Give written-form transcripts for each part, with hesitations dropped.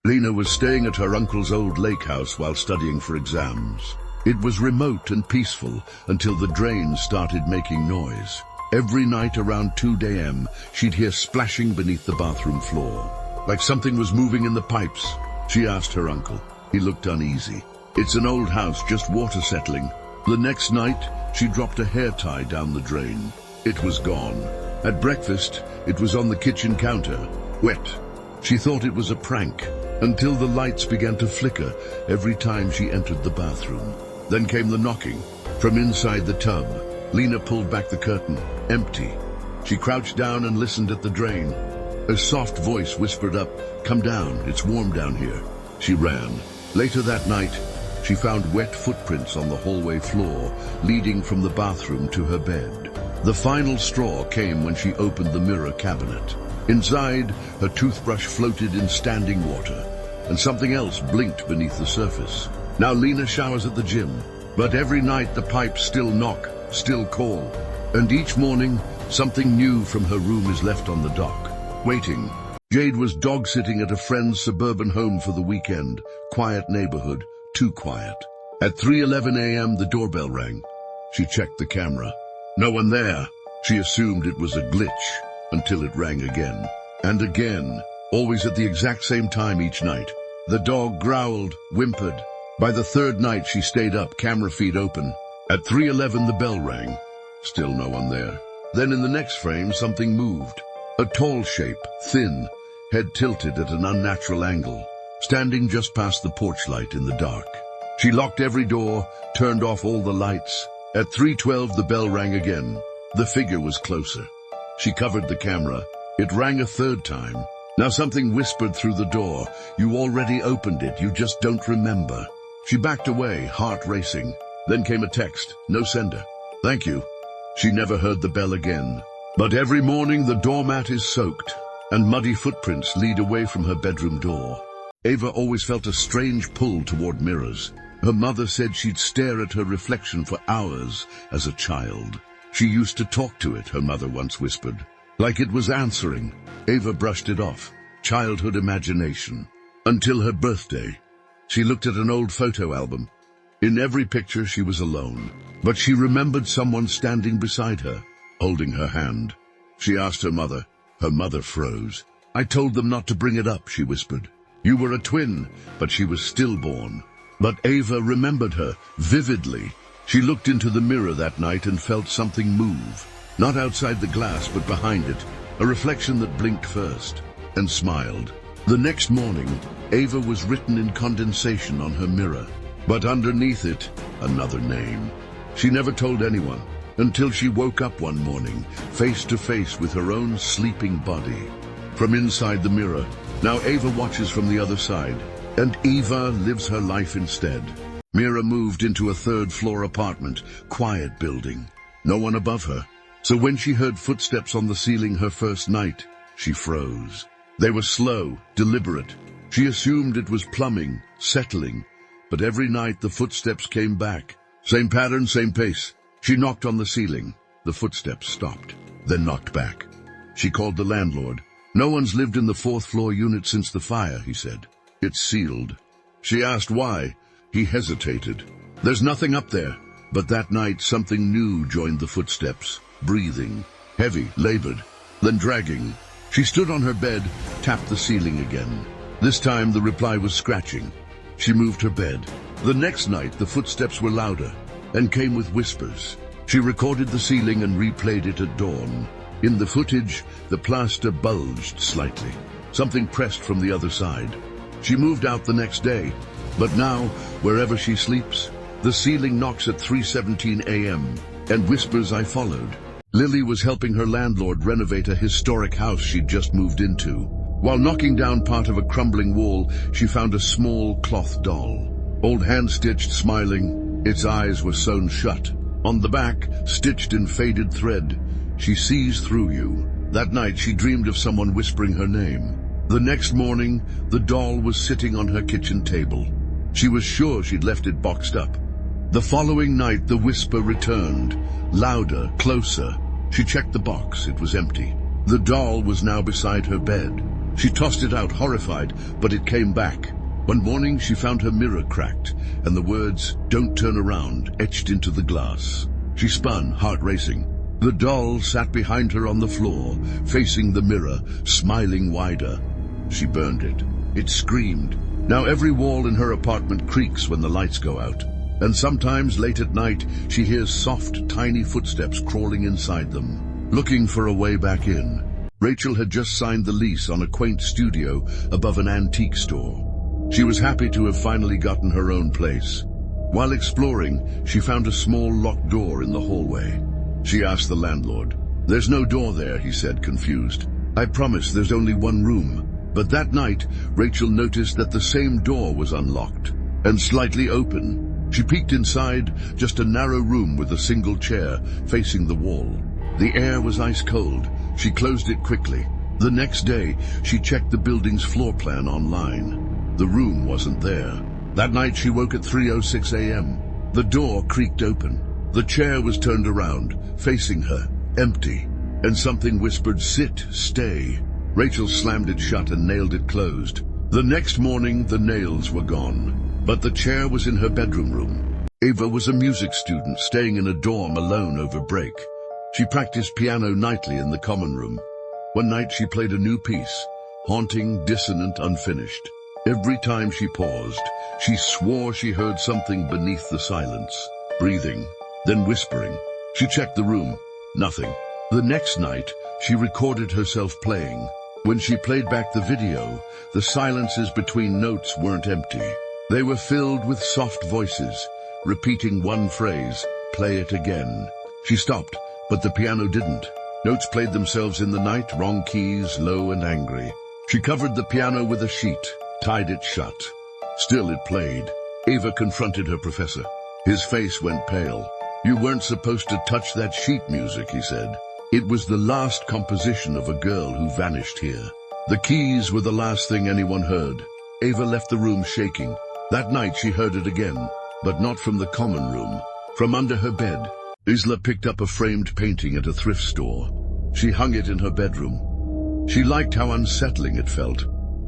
Lena was staying at her uncle's old lake house while studying for exams. It was remote and peaceful until the drain started making noise. Every night around 2 a.m., she'd hear splashing beneath the bathroom floor. Like something was moving in the pipes. She asked her uncle. He looked uneasy. It's an old house, just water settling. The next night, she dropped a hair tie down the drain. It was gone. At breakfast, it was on the kitchen counter, wet. She thought it was a prank, until the lights began to flicker every time she entered the bathroom. Then came the knocking. From inside the tub, Lena pulled back the curtain, empty. She crouched down and listened at the drain. A soft voice whispered up, "Come down, it's warm down here." She ran. Later that night, she found wet footprints on the hallway floor, leading from the bathroom to her bed. The final straw came when she opened the mirror cabinet. Inside, her toothbrush floated in standing water, and something else blinked beneath the surface. Now Lena showers at the gym, but every night the pipes still knock, still call. And each morning, something new from her room is left on the dock, waiting. Jade was dog-sitting at a friend's suburban home for the weekend. Quiet neighborhood, too quiet. At 3:11 a.m., the doorbell rang. She checked the camera. No one there. She assumed it was a glitch, until it rang again. And again, always at the exact same time each night. The dog growled, whimpered. By the third night, she stayed up, camera feed open. At 3:11, the bell rang. Still no one there. Then in the next frame, something moved. A tall shape, thin, head tilted at an unnatural angle, standing just past the porch light in the dark. She locked every door, turned off all the lights. At 3:12, the bell rang again. The figure was closer. She covered the camera. It rang a third time. Now something whispered through the door. "You already opened it, you just don't remember." She backed away, heart racing. Then came a text, "No sender. Thank you." She never heard the bell again. But every morning the doormat is soaked, and muddy footprints lead away from her bedroom door. Ava always felt a strange pull toward mirrors. Her mother said she'd stare at her reflection for hours as a child. She used to talk to it, her mother once whispered. Like it was answering. Ava brushed it off. Childhood imagination. Until her birthday. She looked at an old photo album. In every picture she was alone, but she remembered someone standing beside her, holding her hand. She asked her mother. Her mother froze. "I told them not to bring it up," she whispered. "You were a twin," but she was stillborn. But Ava remembered her vividly. She looked into the mirror that night and felt something move. Not outside the glass, but behind it. A reflection that blinked first, and smiled. The next morning, Ava was written in condensation on her mirror. But underneath it, another name. She never told anyone, until she woke up one morning, face to face with her own sleeping body. From inside the mirror, now Ava watches from the other side, and Eva lives her life instead. Mira moved into a third-floor apartment, quiet building. No one above her. So when she heard footsteps on the ceiling her first night, she froze. They were slow, deliberate. She assumed it was plumbing, settling. But every night the footsteps came back. Same pattern, same pace. She knocked on the ceiling. The footsteps stopped, then knocked back. She called the landlord. "No one's lived in the fourth-floor unit since the fire," he said. "It's sealed." She asked why. He hesitated. "There's nothing up there." But that night something new joined the footsteps. Breathing. Heavy, labored, then dragging. She stood on her bed, tapped the ceiling again. This time the reply was scratching. She moved her bed. The next night the footsteps were louder and came with whispers. She recorded the ceiling and replayed it at dawn. In the footage, the plaster bulged slightly. Something pressed from the other side. She moved out the next day, but now, wherever she sleeps, the ceiling knocks at 3:17 a.m. and whispers. I followed. Lily was helping her landlord renovate a historic house she'd just moved into. While knocking down part of a crumbling wall, she found a small cloth doll. Old hand-stitched, smiling. Its eyes were sewn shut. On the back, stitched in faded thread, "She sees through you." That night she dreamed of someone whispering her name. The next morning, the doll was sitting on her kitchen table. She was sure she'd left it boxed up. The following night, the whisper returned, louder, closer. She checked the box. It was empty. The doll was now beside her bed. She tossed it out, horrified, but it came back. One morning, she found her mirror cracked, and the words, "Don't turn around," etched into the glass. She spun, heart racing. The doll sat behind her on the floor, facing the mirror, smiling wider. She burned it. It screamed. Now every wall in her apartment creaks when the lights go out. And sometimes, late at night, she hears soft, tiny footsteps crawling inside them, looking for a way back in. Rachel had just signed the lease on a quaint studio above an antique store. She was happy to have finally gotten her own place. While exploring, she found a small locked door in the hallway. She asked the landlord. "There's no door there," he said, confused. "I promise there's only one room." But that night, Rachel noticed that the same door was unlocked and slightly open. She peeked inside, just a narrow room with a single chair facing the wall. The air was ice cold. She closed it quickly. The next day, she checked the building's floor plan online. The room wasn't there. That night, she woke at 3:06 a.m. The door creaked open. The chair was turned around, facing her, empty. And something whispered, "Sit, stay." Rachel slammed it shut and nailed it closed. The next morning, the nails were gone, but the chair was in her bedroom room. Ava was a music student staying in a dorm alone over break. She practiced piano nightly in the common room. One night she played a new piece, haunting, dissonant, unfinished. Every time she paused, she swore she heard something beneath the silence, breathing, then whispering. She checked the room. Nothing. The next night, she recorded herself playing. When she played back the video, the silences between notes weren't empty. They were filled with soft voices, repeating one phrase, "Play it again." She stopped, but the piano didn't. Notes played themselves in the night, wrong keys, low and angry. She covered the piano with a sheet, tied it shut. Still it played. Ava confronted her professor. His face went pale. "You weren't supposed to touch that sheet music," he said. "It was the last composition of a girl who vanished here." The keys were the last thing anyone heard. Ava left the room shaking. That night she heard it again, but not from the common room. From under her bed, Isla picked up a framed painting at a thrift store. She hung it in her bedroom. She liked how unsettling it felt.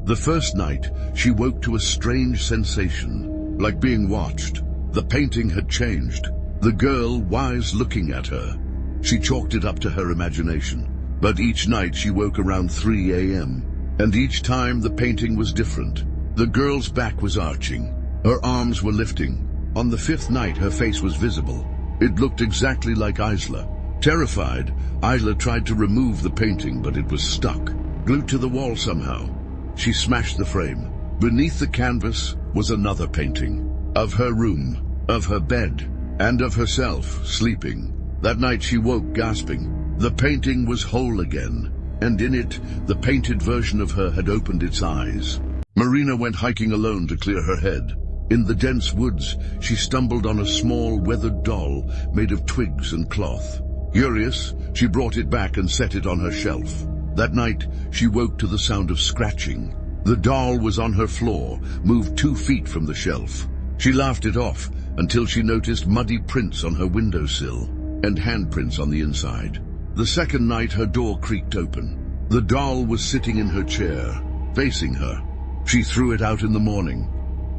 The first night, she woke to a strange sensation, like being watched. The painting had changed. The girl was looking at her. She chalked it up to her imagination. But each night she woke around 3 a.m. And each time the painting was different. The girl's back was arching. Her arms were lifting. On the fifth night her face was visible. It looked exactly like Isla. Terrified, Isla tried to remove the painting, but it was stuck, glued to the wall somehow. She smashed the frame. Beneath the canvas was another painting. Of her room, of her bed, and of herself, sleeping. That night she woke, gasping. The painting was whole again, and in it, the painted version of her had opened its eyes. Marina went hiking alone to clear her head. In the dense woods, she stumbled on a small, weathered doll made of twigs and cloth. Curious, she brought it back and set it on her shelf. That night, she woke to the sound of scratching. The doll was on her floor, moved 2 feet from the shelf. She laughed it off until she noticed muddy prints on her windowsill and handprints on the inside. The second night, her door creaked open. The doll was sitting in her chair, facing her. She threw it out in the morning,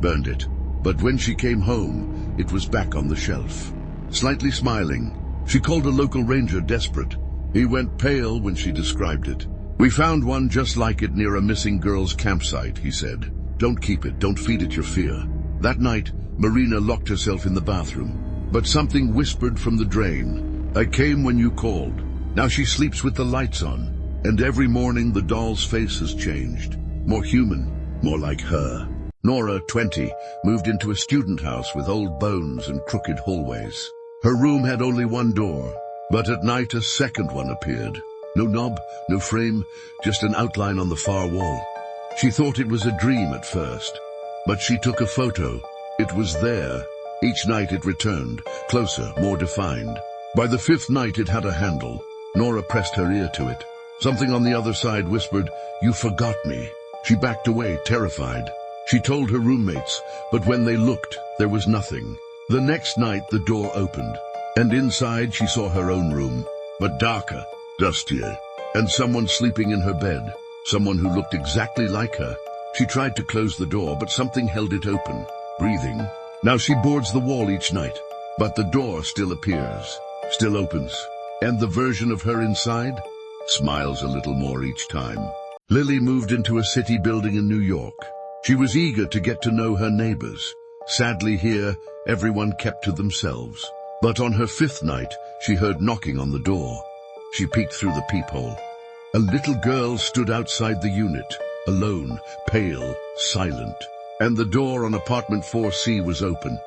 burned it. But when she came home, it was back on the shelf. Slightly smiling, she called a local ranger, desperate. He went pale when she described it. "We found one just like it near a missing girl's campsite," he said. "Don't keep it, don't feed it your fear." That night, Marina locked herself in the bathroom. But something whispered from the drain, "I came when you called." Now she sleeps with the lights on, and every morning the doll's face has changed. More human, more like her. Nora, 20, moved into a student house with old bones and crooked hallways. Her room had only one door, but at night a second one appeared. No knob, no frame, just an outline on the far wall. She thought it was a dream at first, but she took a photo. It was there. Each night it returned, closer, more defined. By the 5th night it had a handle. Nora pressed her ear to it. Something on the other side whispered, "You forgot me." She backed away, terrified. She told her roommates, but when they looked, there was nothing. The next night the door opened, and inside she saw her own room, but darker, dustier, and someone sleeping in her bed. someone who looked exactly like her. She tried to close the door, but something held it open, breathing. Now she boards the wall each night, but the door still appears, still opens. And the version of her inside smiles a little more each time. Lily moved into a city building in New York. She was eager to get to know her neighbors. Sadly here, everyone kept to themselves. But on her 5th night, she heard knocking on the door. She peeked through the peephole. A little girl stood outside the unit, alone, pale, silent. And the door on apartment 4C was open.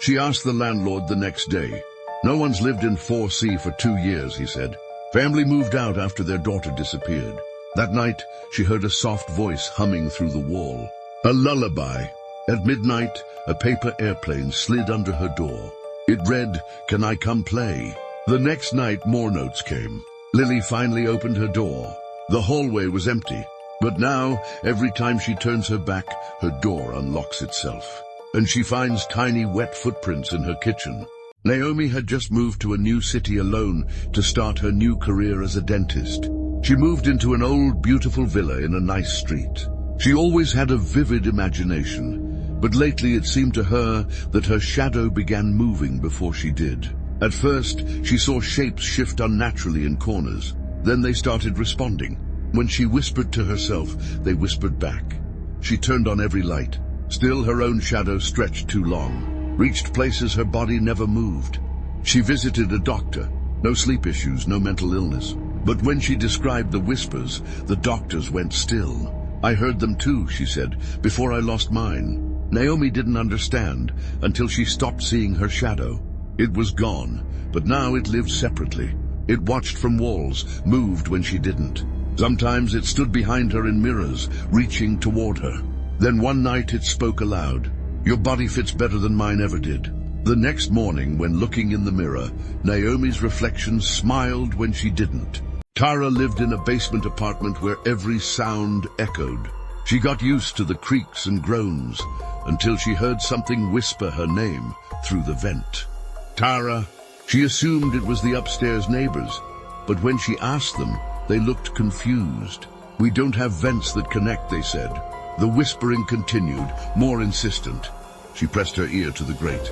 She asked the landlord the next day. No one's lived in 4C for 2 years, he said. Family moved out after their daughter disappeared. That night, she heard a soft voice humming through the wall. A lullaby. At midnight, a paper airplane slid under her door. It read, "Can I come play?" The next night, more notes came. Lily finally opened her door. The hallway was empty. But now, every time she turns her back, her door unlocks itself. And she finds tiny wet footprints in her kitchen. Naomi had just moved to a new city alone to start her new career as a dentist. She moved into an old, beautiful villa in a nice street. She always had a vivid imagination, but lately it seemed to her that her shadow began moving before she did. At first, she saw shapes shift unnaturally in corners. Then they started responding. When she whispered to herself, they whispered back. She turned on every light. Still, her own shadow stretched too long, reached places her body never moved. She visited a doctor. No sleep issues, no mental illness. But when she described the whispers, the doctors went still. I heard them too, she said, before I lost mine. Naomi didn't understand until she stopped seeing her shadow. It was gone, but now it lived separately. It watched from walls, moved when she didn't. Sometimes it stood behind her in mirrors, reaching toward her. Then one night it spoke aloud. "Your body fits better than mine ever did." The next morning, when looking in the mirror, Naomi's reflection smiled when she didn't. Tara lived in a basement apartment where every sound echoed. She got used to the creaks and groans until she heard something whisper her name through the vent. Tara. She assumed it was the upstairs neighbors, but when she asked them, they looked confused. "We don't have vents that connect," they said. The whispering continued, more insistent. She pressed her ear to the grate.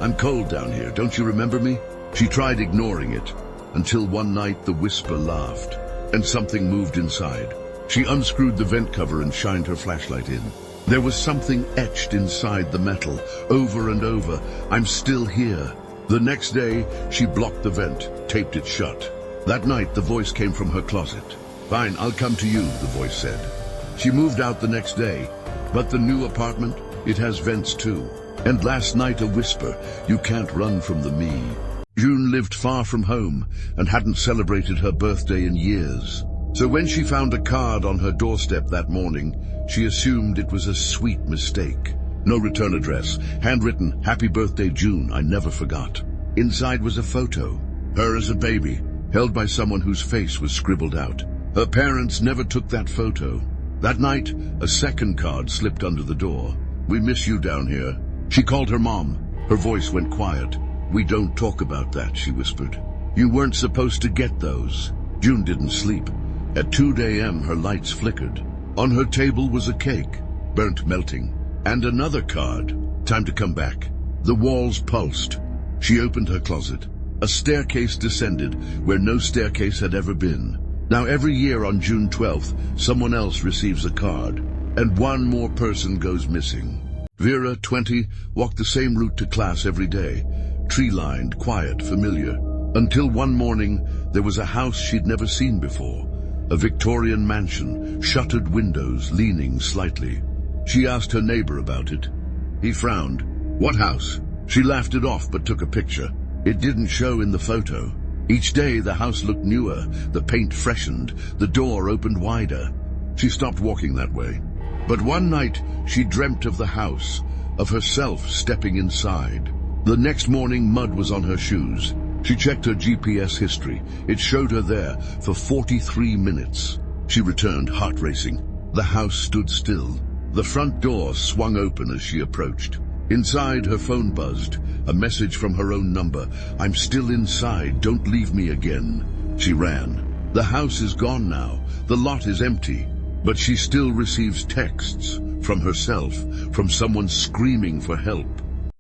"I'm cold down here, don't you remember me?" She tried ignoring it, until one night the whisper laughed, and something moved inside. She unscrewed the vent cover and shined her flashlight in. There was something etched inside the metal, over and over. "I'm still here." The next day, she blocked the vent, taped it shut. That night, the voice came from her closet. "Fine, I'll come to you," the voice said. She moved out the next day, but the new apartment, it has vents too. And last night a whisper, "You can't run from the me." June lived far from home and hadn't celebrated her birthday in years. So when she found a card on her doorstep that morning, she assumed it was a sweet mistake. No return address, handwritten, "Happy birthday, June, I never forgot." Inside was a photo, her as a baby, held by someone whose face was scribbled out. Her parents never took that photo. That night, a second card slipped under the door. "We miss you down here." She called her mom. Her voice went quiet. "We don't talk about that," she whispered. "You weren't supposed to get those." June didn't sleep. At 2 a.m. her lights flickered. On her table was a cake, burnt melting, and another card. "Time to come back." The walls pulsed. She opened her closet. A staircase descended where no staircase had ever been. Now every year on June 12th, someone else receives a card, and one more person goes missing. Vera, 20, walked the same route to class every day, tree-lined, quiet, familiar. Until one morning, there was a house she'd never seen before. A Victorian mansion, shuttered windows, leaning slightly. She asked her neighbor about it. He frowned. "What house?" She laughed it off but took a picture. It didn't show in the photo. Each day the house looked newer, the paint freshened, the door opened wider. She stopped walking that way. But one night she dreamt of the house, of herself stepping inside. The next morning mud was on her shoes. She checked her GPS history. It showed her there for 43 minutes. She returned, heart racing. The house stood still. The front door swung open as she approached. Inside, her phone buzzed, a message from her own number. "I'm still inside, don't leave me again." She ran. The house is gone now. The lot is empty. But she still receives texts from herself, from someone screaming for help.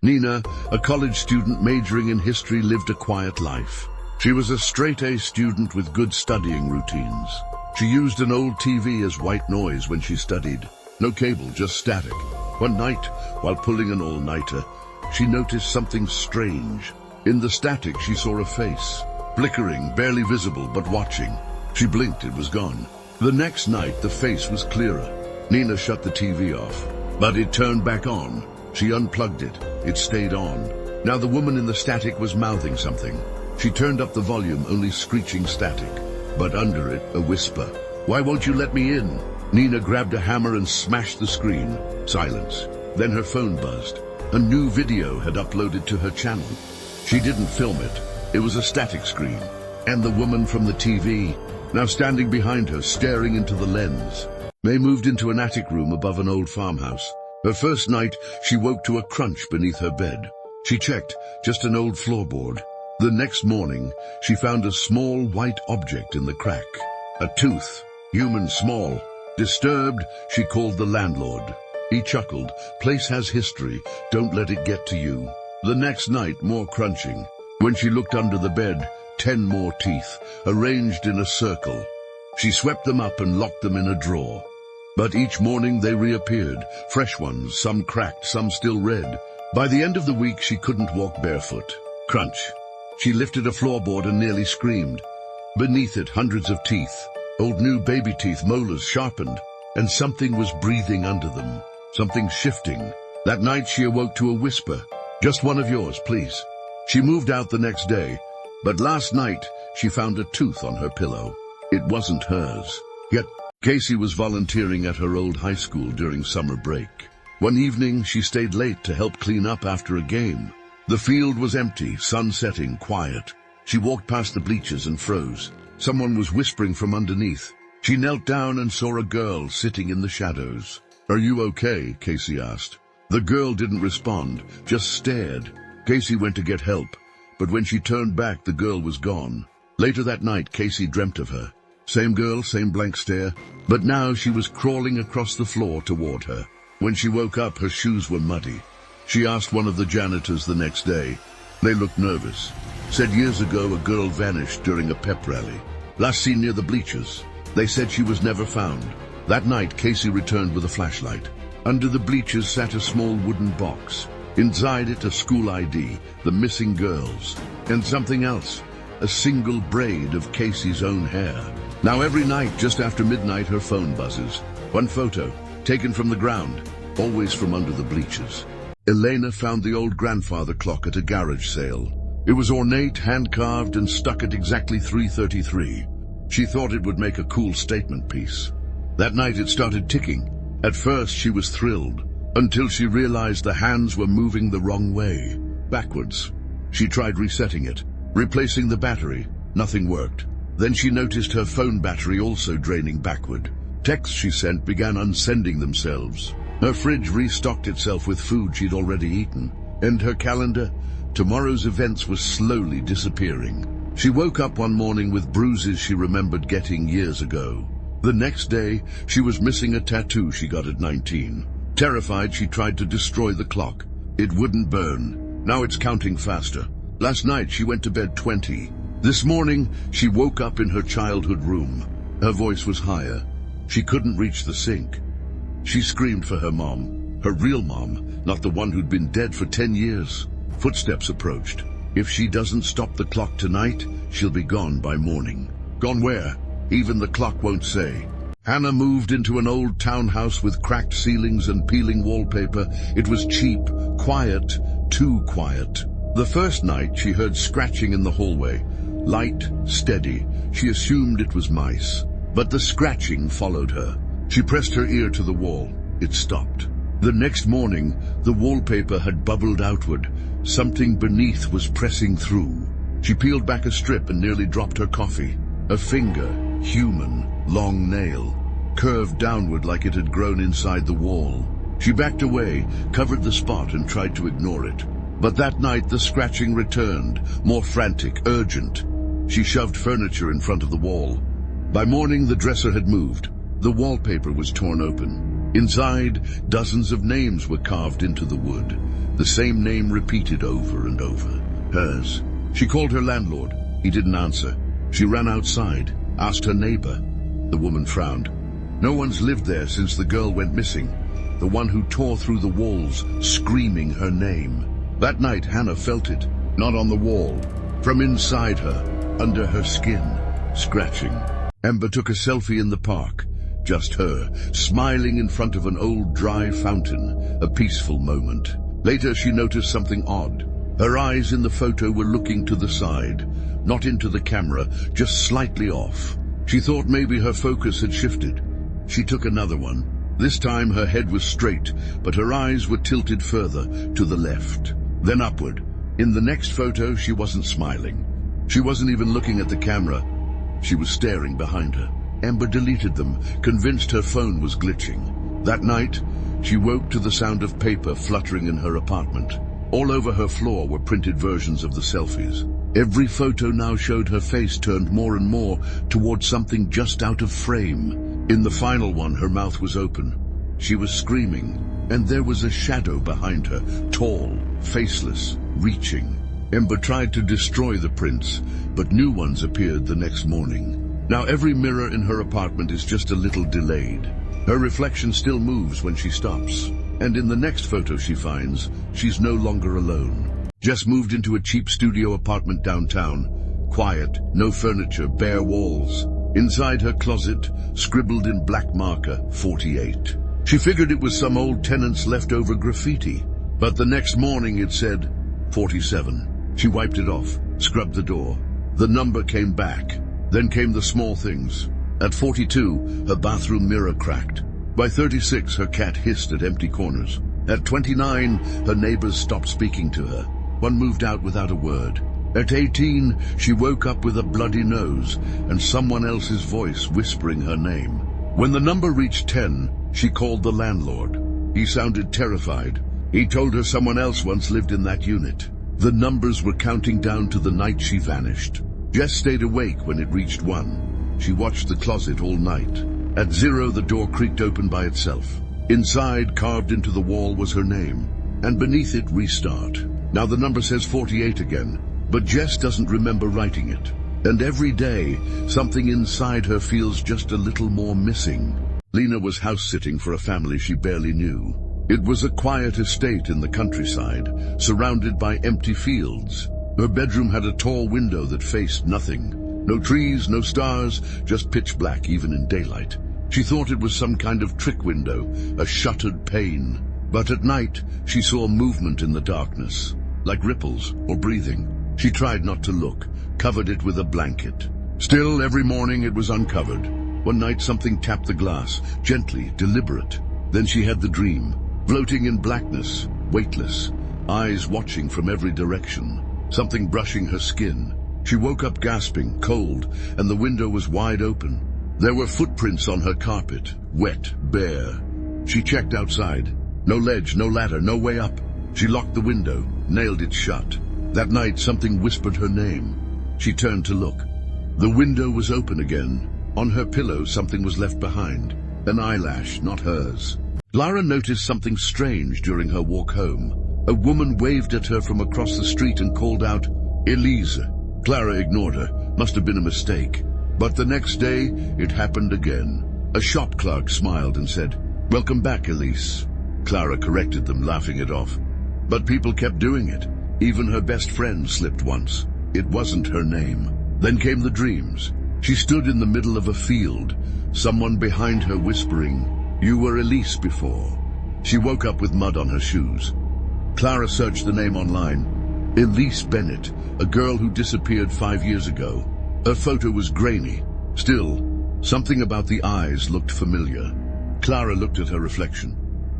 Nina, a college student majoring in history, lived a quiet life. She was a straight-A student with good studying routines. She used an old TV as white noise when she studied. No cable, just static. One night, while pulling an all-nighter, she noticed something strange. In the static, she saw a face, flickering, barely visible, but watching. She blinked, it was gone. The next night, the face was clearer. Nina shut the TV off, but it turned back on. She unplugged it. It stayed on. Now the woman in the static was mouthing something. She turned up the volume, only screeching static. But under it, a whisper. "Why won't you let me in?" Nina grabbed a hammer and smashed the screen. Silence. Then her phone buzzed. A new video had uploaded to her channel. She didn't film it. It was a static screen. And the woman from the TV, now standing behind her, staring into the lens. May moved into an attic room above an old farmhouse. Her first night, she woke to a crunch beneath her bed. She checked, just an old floorboard. The next morning, she found a small white object in the crack. A tooth, human small. Disturbed, she called the landlord. He chuckled, "Place has history, don't let it get to you." The next night, more crunching. When she looked under the bed, 10 more teeth, arranged in a circle. She swept them up and locked them in a drawer. But each morning they reappeared, fresh ones, some cracked, some still red. By the end of the week, she couldn't walk barefoot. Crunch. She lifted a floorboard and nearly screamed. Beneath it, hundreds of teeth, old new baby teeth, molars sharpened, and something was breathing under them, something shifting. That night she awoke to a whisper, "Just one of yours, please." She moved out the next day, but last night she found a tooth on her pillow. It wasn't hers. Yet Casey was volunteering at her old high school during summer break. One evening, she stayed late to help clean up after a game. The field was empty, sun setting, quiet. She walked past the bleachers and froze. Someone was whispering from underneath. She knelt down and saw a girl sitting in the shadows. "Are you okay?" Casey asked. The girl didn't respond, just stared. Casey went to get help, but when she turned back, the girl was gone. Later that night, Casey dreamt of her. Same girl, same blank stare, but now she was crawling across the floor toward her. When she woke up, her shoes were muddy. She asked one of the janitors the next day. They looked nervous. Said years ago a girl vanished during a pep rally. Last seen near the bleachers. They said she was never found. That night, Casey returned with a flashlight. Under the bleachers sat a small wooden box. Inside it, a school ID, the missing girls, and something else, a single braid of Casey's own hair. Now every night, just after midnight, her phone buzzes. One photo, taken from the ground, always from under the bleachers. Elena found the old grandfather clock at a garage sale. It was ornate, hand-carved, and stuck at exactly 3:33. She thought it would make a cool statement piece. That night it started ticking. At first she was thrilled, until she realized the hands were moving the wrong way, backwards. She tried resetting it, replacing the battery. Nothing worked. Then she noticed her phone battery also draining backward. Texts she sent began unsending themselves. Her fridge restocked itself with food she'd already eaten. And her calendar, tomorrow's events, was slowly disappearing. She woke up one morning with bruises she remembered getting years ago. The next day, she was missing a tattoo she got at 19. Terrified, she tried to destroy the clock. It wouldn't burn. Now it's counting faster. Last night, she went to bed 20. This morning, she woke up in her childhood room. Her voice was higher. She couldn't reach the sink. She screamed for her mom, her real mom, not the one who'd been dead for 10 years. Footsteps approached. If she doesn't stop the clock tonight, she'll be gone by morning. Gone where? Even the clock won't say. Hannah moved into an old townhouse with cracked ceilings and peeling wallpaper. It was cheap, quiet, too quiet. The first night, she heard scratching in the hallway. Light, steady. She assumed it was mice. But the scratching followed her. She pressed her ear to the wall. It stopped. The next morning, the wallpaper had bubbled outward. Something beneath was pressing through. She peeled back a strip and nearly dropped her coffee. A finger, human, long nail, curved downward like it had grown inside the wall. She backed away, covered the spot, and tried to ignore it. But that night the scratching returned, more frantic, urgent. She shoved furniture in front of the wall. By morning the dresser had moved. The wallpaper was torn open. Inside, dozens of names were carved into the wood. The same name repeated over and over. Hers. She called her landlord. He didn't answer. She ran outside, asked her neighbor. The woman frowned. No one's lived there since the girl went missing. The one who tore through the walls, screaming her name. That night, Hannah felt it. Not on the wall. From inside her, under her skin, scratching. Ember took a selfie in the park. Just her, smiling in front of an old dry fountain. A peaceful moment. Later, she noticed something odd. Her eyes in the photo were looking to the side. Not into the camera, just slightly off. She thought maybe her focus had shifted. She took another one. This time her head was straight, but her eyes were tilted further, to the left. Then upward. In the next photo, she wasn't smiling. She wasn't even looking at the camera. She was staring behind her. Ember deleted them, convinced her phone was glitching. That night, she woke to the sound of paper fluttering in her apartment. All over her floor were printed versions of the selfies. Every photo now showed her face turned more and more towards something just out of frame. In the final one, her mouth was open. She was screaming, and there was a shadow behind her, tall, faceless, reaching. Ember tried to destroy the prints, but new ones appeared the next morning. Now every mirror in her apartment is just a little delayed. Her reflection still moves when she stops. And in the next photo she finds, she's no longer alone. Jess moved into a cheap studio apartment downtown. Quiet, no furniture, bare walls. Inside her closet, scribbled in black marker, 48. She figured it was some old tenant's leftover graffiti. But the next morning it said, 47. She wiped it off, scrubbed the door. The number came back. Then came the small things. At 42, her bathroom mirror cracked. By 36, her cat hissed at empty corners. At 29, her neighbors stopped speaking to her. One moved out without a word. At 18, she woke up with a bloody nose and someone else's voice whispering her name. When the number reached 10, she called the landlord. He sounded terrified. He told her someone else once lived in that unit. The numbers were counting down to the night she vanished. Jess stayed awake when it reached 1. She watched the closet all night. At 0, the door creaked open by itself. Inside, carved into the wall, was her name. And beneath it, restart. Now the number says 48 again, but Jess doesn't remember writing it. And every day, something inside her feels just a little more missing. Lena was house-sitting for a family she barely knew. It was a quiet estate in the countryside, surrounded by empty fields. Her bedroom had a tall window that faced nothing. No trees, no stars, just pitch black even in daylight. She thought it was some kind of trick window, a shuttered pane. But at night, she saw movement in the darkness, like ripples or breathing. She tried not to look, covered it with a blanket. Still, every morning it was uncovered. One night something tapped the glass, gently, deliberate. Then she had the dream, floating in blackness, weightless, eyes watching from every direction, something brushing her skin. She woke up gasping, cold, and the window was wide open. There were footprints on her carpet, wet, bare. She checked outside. No ledge, no ladder, no way up. She locked the window, nailed it shut. That night, something whispered her name. She turned to look. The window was open again. On her pillow, something was left behind. An eyelash, not hers. Clara noticed something strange during her walk home. A woman waved at her from across the street and called out, "Elise." Clara ignored her. Must have been a mistake. But the next day, it happened again. A shop clerk smiled and said, "Welcome back, Elise." Clara corrected them, laughing it off. But people kept doing it. Even her best friend slipped once. It wasn't her name. Then came the dreams. She stood in the middle of a field, someone behind her whispering, "You were Elise before." She woke up with mud on her shoes. Clara searched the name online. Elise Bennett, a girl who disappeared 5 years ago. Her photo was grainy. Still, something about the eyes looked familiar. Clara looked at her reflection.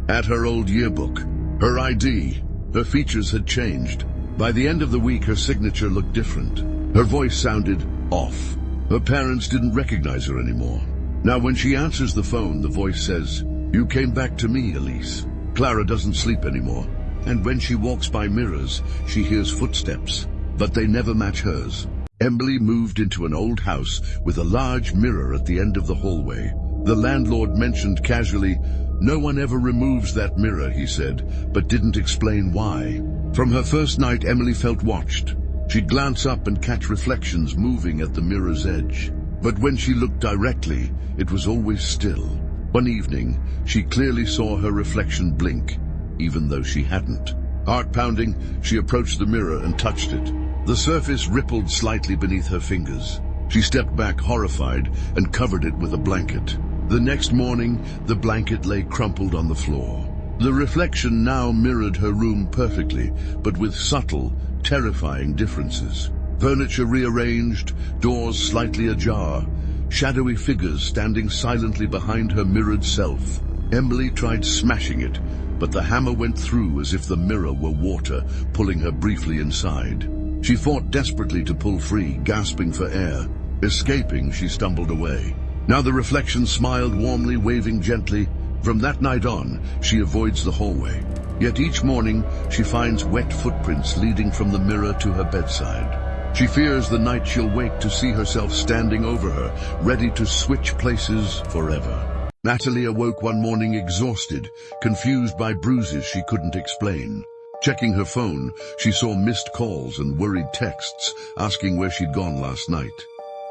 At her old yearbook, her ID, her features had changed. By the end of the week, her signature looked different. Her voice sounded off. Her parents didn't recognize her anymore. Now when she answers the phone, the voice says, "You came back to me, Elise." Clara doesn't sleep anymore. And when she walks by mirrors, she hears footsteps, but they never match hers. Emily moved into an old house with a large mirror at the end of the hallway. The landlord mentioned casually, "No one ever removes that mirror," he said, but didn't explain why. From her first night, Emily felt watched. She'd glance up and catch reflections moving at the mirror's edge. But when she looked directly, it was always still. One evening, she clearly saw her reflection blink, even though she hadn't. Heart-pounding, she approached the mirror and touched it. The surface rippled slightly beneath her fingers. She stepped back horrified and covered it with a blanket. The next morning, the blanket lay crumpled on the floor. The reflection now mirrored her room perfectly, but with subtle, terrifying differences. Furniture rearranged, doors slightly ajar, shadowy figures standing silently behind her mirrored self. Emily tried smashing it, but the hammer went through as if the mirror were water, pulling her briefly inside. She fought desperately to pull free, gasping for air. Escaping, she stumbled away. Now the reflection smiled warmly, waving gently. From that night on, she avoids the hallway. Yet each morning, she finds wet footprints leading from the mirror to her bedside. She fears the night she'll wake to see herself standing over her, ready to switch places forever. Natalie awoke one morning exhausted, confused by bruises she couldn't explain. Checking her phone, she saw missed calls and worried texts asking where she'd gone last night.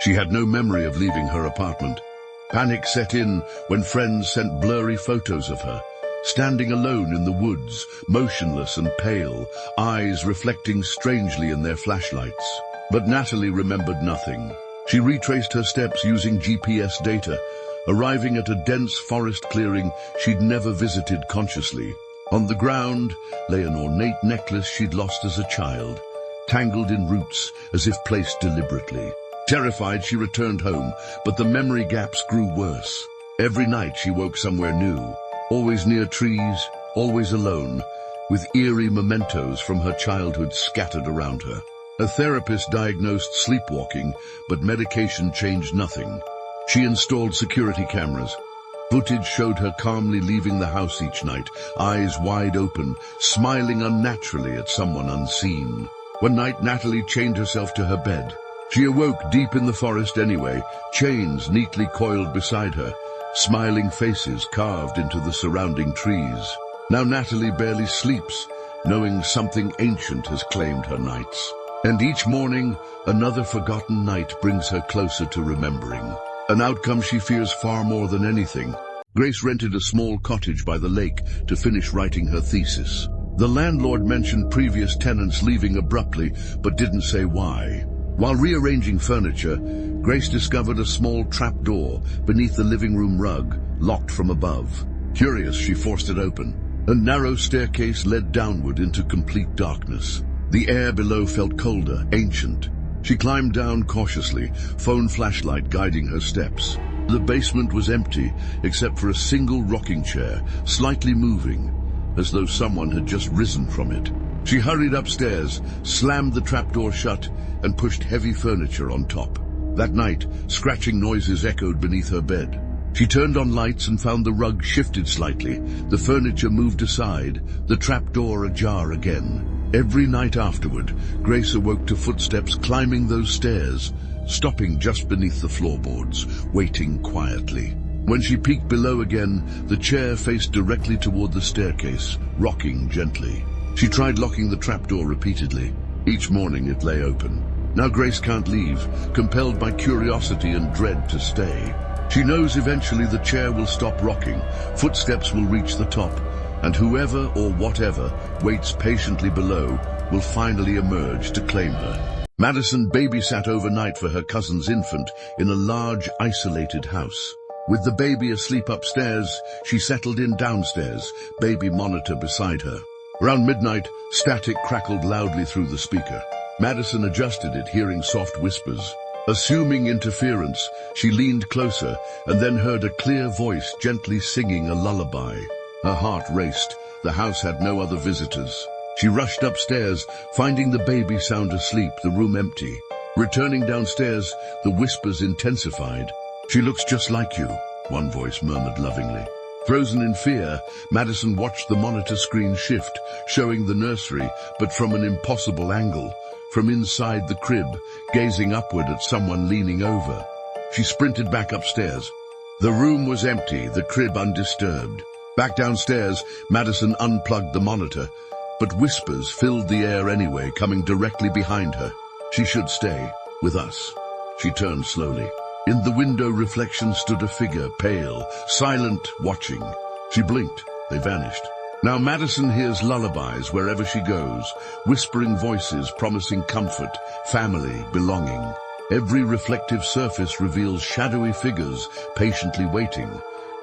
She had no memory of leaving her apartment. Panic set in when friends sent blurry photos of her, standing alone in the woods, motionless and pale, eyes reflecting strangely in their flashlights. But Natalie remembered nothing. She retraced her steps using GPS data, arriving at a dense forest clearing she'd never visited consciously. On the ground lay an ornate necklace she'd lost as a child, tangled in roots as if placed deliberately. Terrified, she returned home, but the memory gaps grew worse. Every night she woke somewhere new, always near trees, always alone, with eerie mementos from her childhood scattered around her. A therapist diagnosed sleepwalking, but medication changed nothing. She installed security cameras. Footage showed her calmly leaving the house each night, eyes wide open, smiling unnaturally at someone unseen. One night, Natalie chained herself to her bed. She awoke deep in the forest anyway, chains neatly coiled beside her, smiling faces carved into the surrounding trees. Now Natalie barely sleeps, knowing something ancient has claimed her nights. And each morning, another forgotten night brings her closer to remembering. An outcome she fears far more than anything. Grace rented a small cottage by the lake to finish writing her thesis. The landlord mentioned previous tenants leaving abruptly, but didn't say why. While rearranging furniture, Grace discovered a small trapdoor beneath the living room rug, locked from above. Curious, she forced it open. A narrow staircase led downward into complete darkness. The air below felt colder, ancient. She climbed down cautiously, phone flashlight guiding her steps. The basement was empty, except for a single rocking chair, slightly moving, as though someone had just risen from it. She hurried upstairs, slammed the trapdoor shut, and pushed heavy furniture on top. That night, scratching noises echoed beneath her bed. She turned on lights and found the rug shifted slightly, the furniture moved aside, the trapdoor ajar again. Every night afterward, Grace awoke to footsteps climbing those stairs, stopping just beneath the floorboards, waiting quietly. When she peeked below again, the chair faced directly toward the staircase, rocking gently. She tried locking the trapdoor repeatedly. Each morning it lay open. Now Grace can't leave, compelled by curiosity and dread to stay. She knows eventually the chair will stop rocking, footsteps will reach the top, and whoever or whatever waits patiently below will finally emerge to claim her. Madison babysat overnight for her cousin's infant in a large, isolated house. With the baby asleep upstairs, she settled in downstairs, baby monitor beside her. Around midnight, static crackled loudly through the speaker. Madison adjusted it, hearing soft whispers. Assuming interference, she leaned closer and then heard a clear voice gently singing a lullaby. Her heart raced. The house had no other visitors. She rushed upstairs, finding the baby sound asleep, the room empty. Returning downstairs, the whispers intensified. "She looks just like you," one voice murmured lovingly. Frozen in fear, Madison watched the monitor screen shift, showing the nursery, but from an impossible angle, from inside the crib, gazing upward at someone leaning over. She sprinted back upstairs. The room was empty, the crib undisturbed. Back downstairs, Madison unplugged the monitor, but whispers filled the air anyway, coming directly behind her. She should stay with us. She turned slowly. In the window reflection stood a figure, pale, silent, watching. She blinked. They vanished. Now Madison hears lullabies wherever she goes, whispering voices promising comfort, family, belonging. Every reflective surface reveals shadowy figures patiently waiting,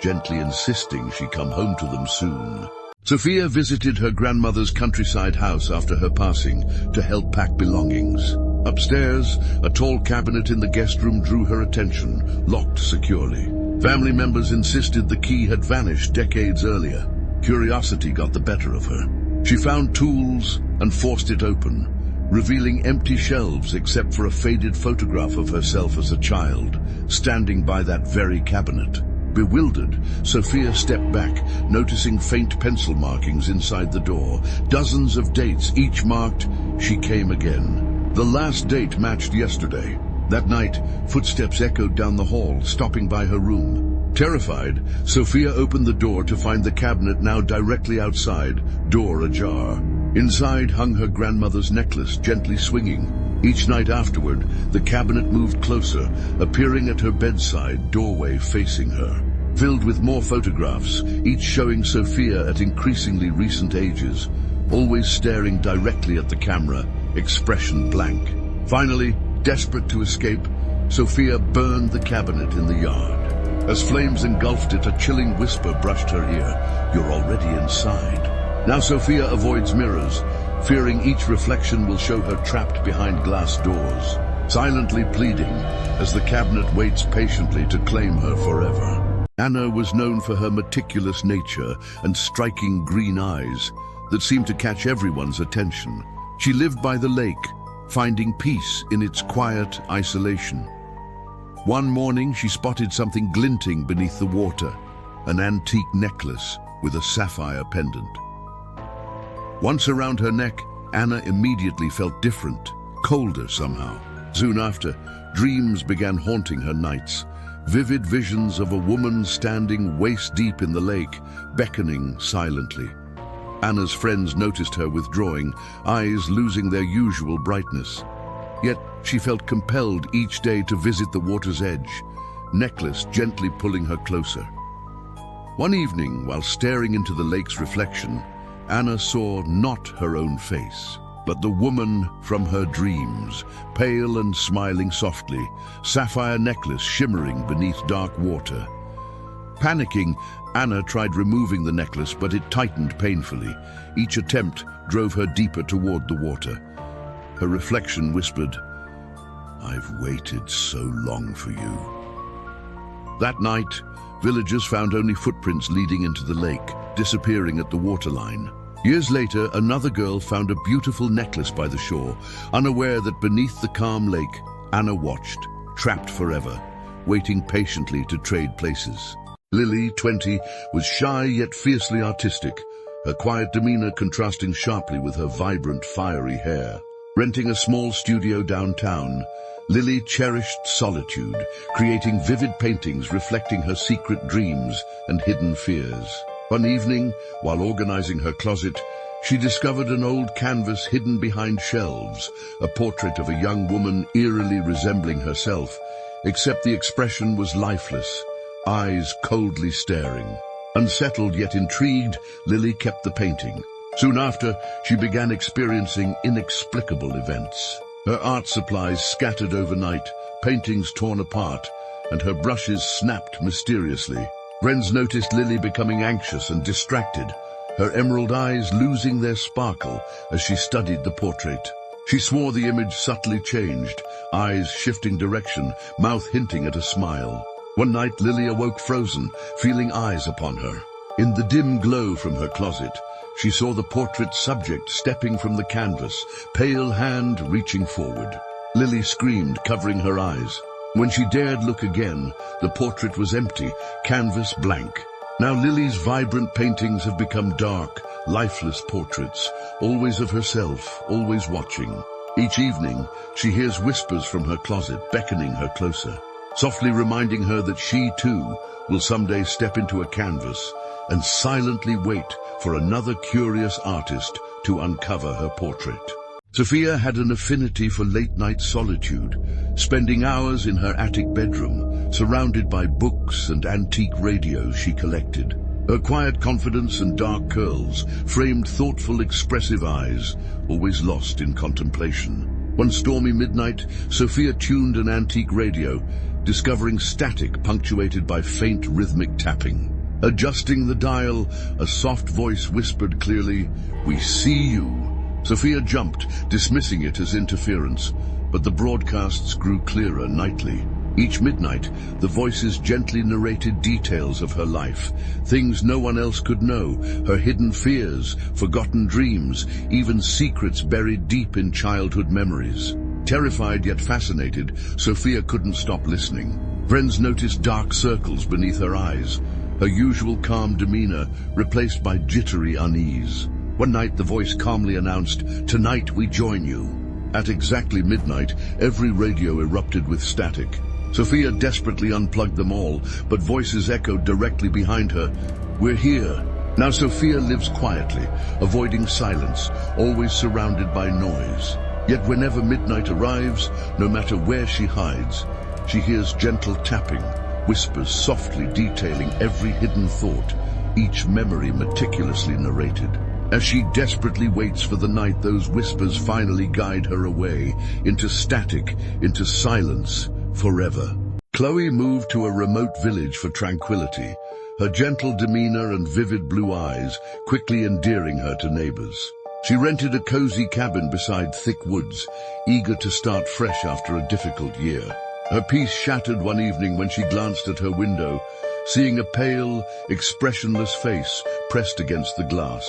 gently insisting she come home to them soon. Sophia visited her grandmother's countryside house after her passing to help pack belongings. Upstairs, a tall cabinet in the guest room drew her attention, locked securely. Family members insisted the key had vanished decades earlier. Curiosity got the better of her. She found tools and forced it open, revealing empty shelves except for a faded photograph of herself as a child, standing by that very cabinet. Bewildered, Sophia stepped back, noticing faint pencil markings inside the door. Dozens of dates, each marked, "She came again." The last date matched yesterday. That night, footsteps echoed down the hall, stopping by her room. Terrified, Sophia opened the door to find the cabinet now directly outside, door ajar. Inside hung her grandmother's necklace, gently swinging. Each night afterward, the cabinet moved closer, appearing at her bedside, doorway facing her. Filled with more photographs, each showing Sophia at increasingly recent ages, always staring directly at the camera, expression blank. Finally, desperate to escape, Sophia burned the cabinet in the yard. As flames engulfed it, a chilling whisper brushed her ear. "You're already inside." Now Sophia avoids mirrors, fearing each reflection will show her trapped behind glass doors, silently pleading as the cabinet waits patiently to claim her forever. Anna was known for her meticulous nature and striking green eyes that seemed to catch everyone's attention. She lived by the lake, finding peace in its quiet isolation. One morning, she spotted something glinting beneath the water, an antique necklace with a sapphire pendant. Once around her neck, Anna immediately felt different, colder somehow. Soon after, dreams began haunting her nights, vivid visions of a woman standing waist-deep in the lake, beckoning silently. Anna's friends noticed her withdrawing, eyes losing their usual brightness. Yet she felt compelled each day to visit the water's edge, necklace gently pulling her closer. One evening, while staring into the lake's reflection, Anna saw not her own face, but the woman from her dreams, pale and smiling softly, sapphire necklace shimmering beneath dark water. Panicking, Anna tried removing the necklace, but it tightened painfully. Each attempt drove her deeper toward the water. Her reflection whispered, "I've waited so long for you." That night, villagers found only footprints leading into the lake, disappearing at the waterline. Years later, another girl found a beautiful necklace by the shore, unaware that beneath the calm lake, Anna watched, trapped forever, waiting patiently to trade places. Lily, 20, was shy yet fiercely artistic, her quiet demeanor contrasting sharply with her vibrant, fiery hair. Renting a small studio downtown, Lily cherished solitude, creating vivid paintings reflecting her secret dreams and hidden fears. One evening, while organizing her closet, she discovered an old canvas hidden behind shelves, a portrait of a young woman eerily resembling herself, except the expression was lifeless, eyes coldly staring. Unsettled yet intrigued, Lily kept the painting. Soon after, she began experiencing inexplicable events. Her art supplies scattered overnight, paintings torn apart, and her brushes snapped mysteriously. Friends noticed Lily becoming anxious and distracted, her emerald eyes losing their sparkle as she studied the portrait. She swore the image subtly changed, eyes shifting direction, mouth hinting at a smile. One night, Lily awoke frozen, feeling eyes upon her. In the dim glow from her closet, she saw the portrait's subject stepping from the canvas, pale hand reaching forward. Lily screamed, covering her eyes. When she dared look again, the portrait was empty, canvas blank. Now Lily's vibrant paintings have become dark, lifeless portraits, always of herself, always watching. Each evening, she hears whispers from her closet, beckoning her closer. softly reminding her that she too will someday step into a canvas and silently wait for another curious artist to uncover her portrait. Sophia had an affinity for late-night solitude, spending hours in her attic bedroom, surrounded by books and antique radios she collected. Her quiet confidence and dark curls framed thoughtful, expressive eyes, always lost in contemplation. One stormy midnight, Sophia tuned an antique radio, discovering static punctuated by faint rhythmic tapping. Adjusting the dial, a soft voice whispered clearly, "We see you." Sophia jumped, dismissing it as interference, but the broadcasts grew clearer nightly. Each midnight, the voices gently narrated details of her life, things no one else could know, her hidden fears, forgotten dreams, even secrets buried deep in childhood memories. Terrified yet fascinated, Sophia couldn't stop listening. Friends noticed dark circles beneath her eyes, her usual calm demeanor replaced by jittery unease. One night the voice calmly announced, "Tonight we join you." At exactly midnight, every radio erupted with static. Sophia desperately unplugged them all, but voices echoed directly behind her, "We're here." Now Sophia lives quietly, avoiding silence, always surrounded by noise. Yet whenever midnight arrives, no matter where she hides, she hears gentle tapping, whispers softly detailing every hidden thought, each memory meticulously narrated. As she desperately waits for the night those whispers finally guide her away, into static, into silence, forever. Chloe moved to a remote village for tranquility, her gentle demeanor and vivid blue eyes quickly endearing her to neighbors. She rented a cozy cabin beside thick woods, eager to start fresh after a difficult year. Her peace shattered one evening when she glanced at her window, seeing a pale, expressionless face pressed against the glass,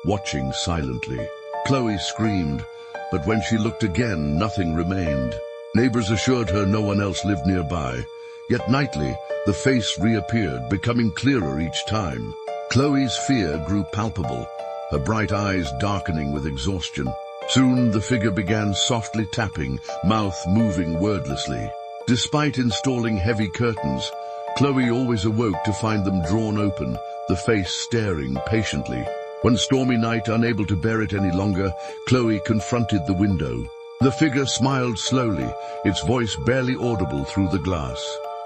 watching silently. Chloe screamed, but when she looked again, nothing remained. Neighbors assured her no one else lived nearby, yet nightly the face reappeared, becoming clearer each time. Chloe's fear grew palpable, her bright eyes darkening with exhaustion. Soon the figure began softly tapping, mouth moving wordlessly. Despite installing heavy curtains, Chloe always awoke to find them drawn open, the face staring patiently. One stormy night, unable to bear it any longer, Chloe confronted the window. The figure smiled slowly, its voice barely audible through the glass.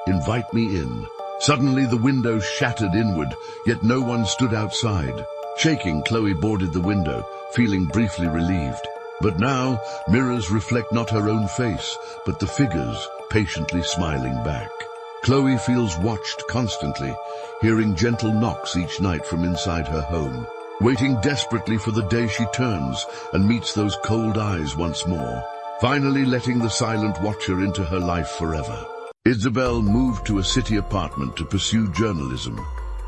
"Invite me in." Suddenly the window shattered inward, yet no one stood outside. Shaking, Chloe boarded the window, feeling briefly relieved. But now, mirrors reflect not her own face, but the figures patiently smiling back. Chloe feels watched constantly, hearing gentle knocks each night from inside her home, waiting desperately for the day she turns and meets those cold eyes once more, finally letting the silent watcher into her life forever. Isabel moved to a city apartment to pursue journalism,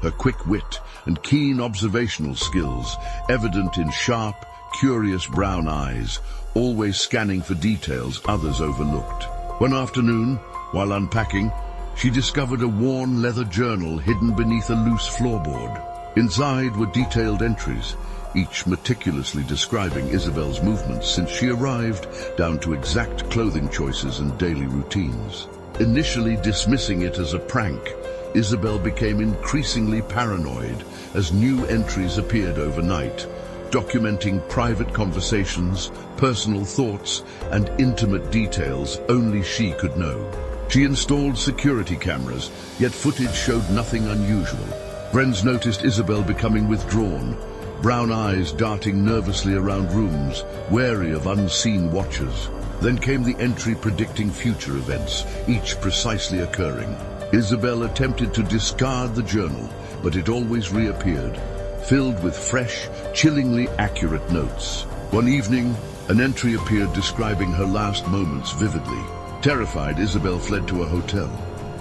her quick wit and keen observational skills evident in sharp, curious brown eyes, always scanning for details others overlooked. One afternoon, while unpacking, she discovered a worn leather journal hidden beneath a loose floorboard. Inside were detailed entries, each meticulously describing Isabel's movements since she arrived, down to exact clothing choices and daily routines. Initially dismissing it as a prank, Isabel became increasingly paranoid as new entries appeared overnight, documenting private conversations, personal thoughts, and intimate details only she could know. She installed security cameras, yet footage showed nothing unusual. Friends noticed Isabel becoming withdrawn, brown eyes darting nervously around rooms, wary of unseen watchers. Then came the entry predicting future events, each precisely occurring. Isabel attempted to discard the journal, but it always reappeared, filled with fresh, chillingly accurate notes. One evening, an entry appeared describing her last moments vividly. Terrified, Isabel fled to a hotel.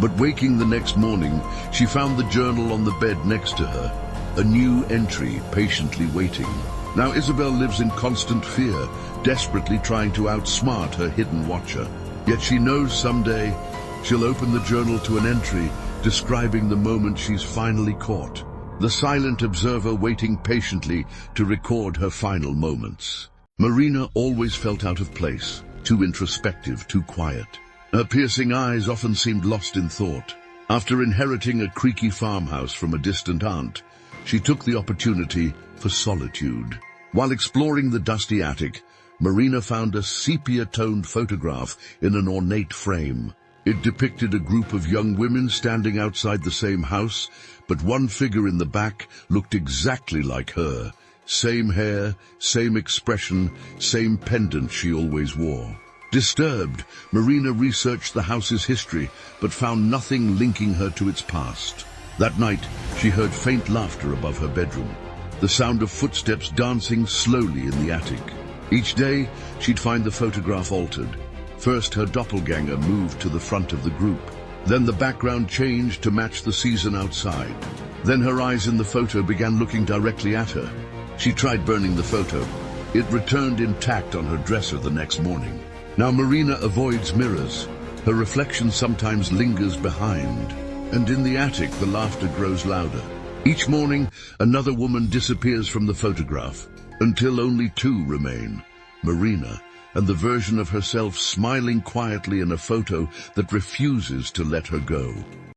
But waking the next morning, she found the journal on the bed next to her, a new entry patiently waiting. Now Isabel lives in constant fear, desperately trying to outsmart her hidden watcher. Yet she knows someday she'll open the journal to an entry describing the moment she's finally caught, the silent observer waiting patiently to record her final moments. Marina always felt out of place, too introspective, too quiet. Her piercing eyes often seemed lost in thought. After inheriting a creaky farmhouse from a distant aunt, she took the opportunity for solitude. While exploring the dusty attic, Marina found a sepia-toned photograph in an ornate frame. It depicted a group of young women standing outside the same house, but one figure in the back looked exactly like her. Same hair, same expression, same pendant she always wore. Disturbed, Marina researched the house's history, but found nothing linking her to its past. That night, she heard faint laughter above her bedroom, the sound of footsteps dancing slowly in the attic. Each day, she'd find the photograph altered. First, her doppelganger moved to the front of the group. Then the background changed to match the season outside. Then her eyes in the photo began looking directly at her. She tried burning the photo. It returned intact on her dresser the next morning. Now Marina avoids mirrors. Her reflection sometimes lingers behind. And in the attic, the laughter grows louder. Each morning, another woman disappears from the photograph, until only two remain, Marina and the version of herself smiling quietly in a photo that refuses to let her go.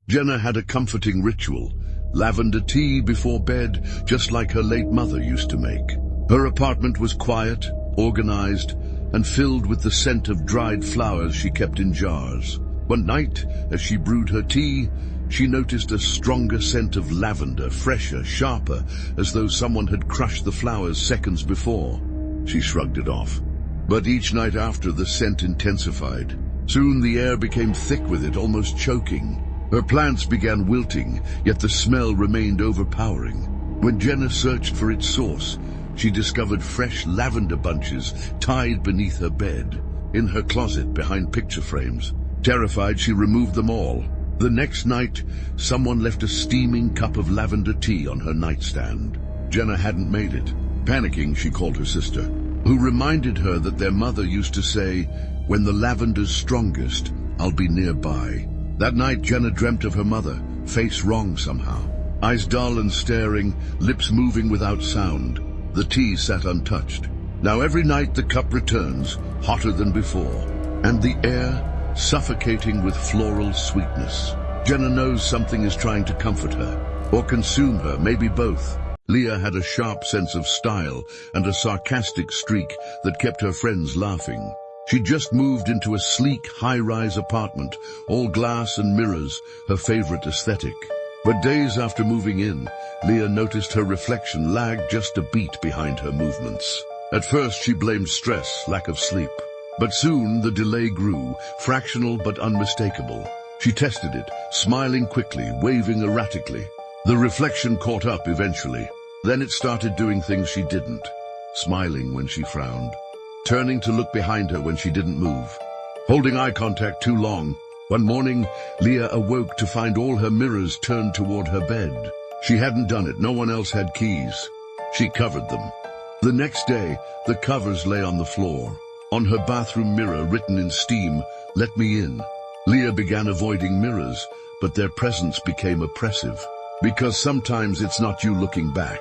Jenna had a comforting ritual, lavender tea before bed, just like her late mother used to make. Her apartment was quiet, organized, and filled with the scent of dried flowers she kept in jars. One night, as she brewed her tea, she noticed a stronger scent of lavender, fresher, sharper, as though someone had crushed the flowers seconds before. She shrugged it off. But each night after, the scent intensified. Soon the air became thick with it, almost choking. Her plants began wilting, yet the smell remained overpowering. When Jenna searched for its source, she discovered fresh lavender bunches tied beneath her bed, in her closet behind picture frames. Terrified, she removed them all. The next night, someone left a steaming cup of lavender tea on her nightstand. Jenna hadn't made it. Panicking, she called her sister, who reminded her that their mother used to say, "When the lavender's strongest, I'll be nearby." That night, Jenna dreamt of her mother, face wrong somehow. Eyes dull and staring, lips moving without sound. The tea sat untouched. Now every night the cup returns, hotter than before, and the air suffocating with floral sweetness. Jenna knows something is trying to comfort her, or consume her, maybe both. Leah had a sharp sense of style and a sarcastic streak that kept her friends laughing. She'd just moved into a sleek, high-rise apartment, all glass and mirrors, her favorite aesthetic. But days after moving in, Leah noticed her reflection lagged just a beat behind her movements. At first she blamed stress, lack of sleep. But soon the delay grew, fractional but unmistakable. She tested it, smiling quickly, waving erratically. The reflection caught up eventually. Then it started doing things she didn't, smiling when she frowned, turning to look behind her when she didn't move, holding eye contact too long. One morning, Leah awoke to find all her mirrors turned toward her bed. She hadn't done it, no one else had keys. She covered them. The next day, the covers lay on the floor. On her bathroom mirror, written in steam, "Let me in." Leah began avoiding mirrors, but their presence became oppressive. Because sometimes it's not you looking back.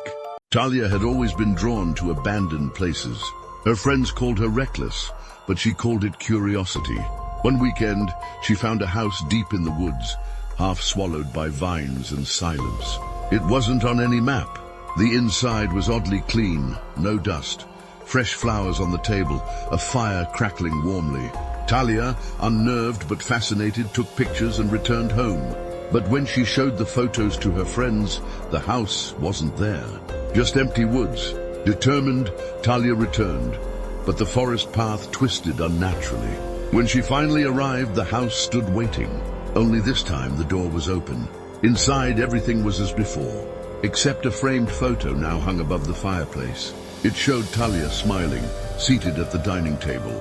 Talia had always been drawn to abandoned places. Her friends called her reckless, but she called it curiosity. One weekend, she found a house deep in the woods, half swallowed by vines and silence. It wasn't on any map. The inside was oddly clean, no dust, fresh flowers on the table, a fire crackling warmly. Talia, unnerved but fascinated, took pictures and returned home. But when she showed the photos to her friends, the house wasn't there. Just empty woods. Determined, Talia returned, but the forest path twisted unnaturally. When she finally arrived, the house stood waiting. Only this time the door was open. Inside, everything was as before, except a framed photo now hung above the fireplace. It showed Talia smiling, seated at the dining table.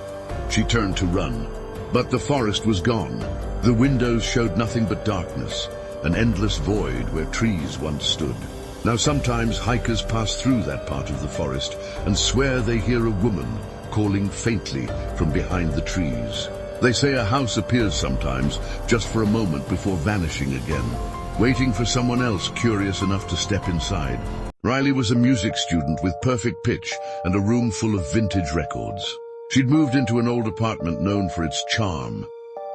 She turned to run, but the forest was gone. The windows showed nothing but darkness, an endless void where trees once stood. Now sometimes hikers pass through that part of the forest and swear they hear a woman calling faintly from behind the trees. They say a house appears sometimes, just for a moment before vanishing again, waiting for someone else curious enough to step inside. Riley was a music student with perfect pitch and a room full of vintage records. She'd moved into an old apartment known for its charm,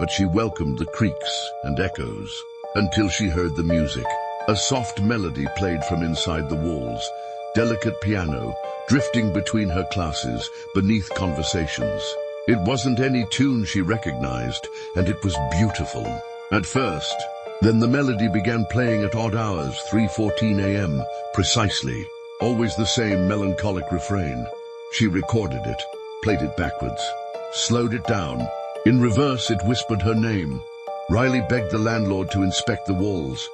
but she welcomed the creaks and echoes until she heard the music. A soft melody played from inside the walls, delicate piano drifting between her classes beneath conversations. It wasn't any tune she recognized, and it was beautiful at first. Then the melody began playing at odd hours, 3:14 a.m. precisely. Always the same melancholic refrain. She recorded it, played it backwards, slowed it down. In reverse, it whispered her name. Riley begged the landlord to inspect the walls.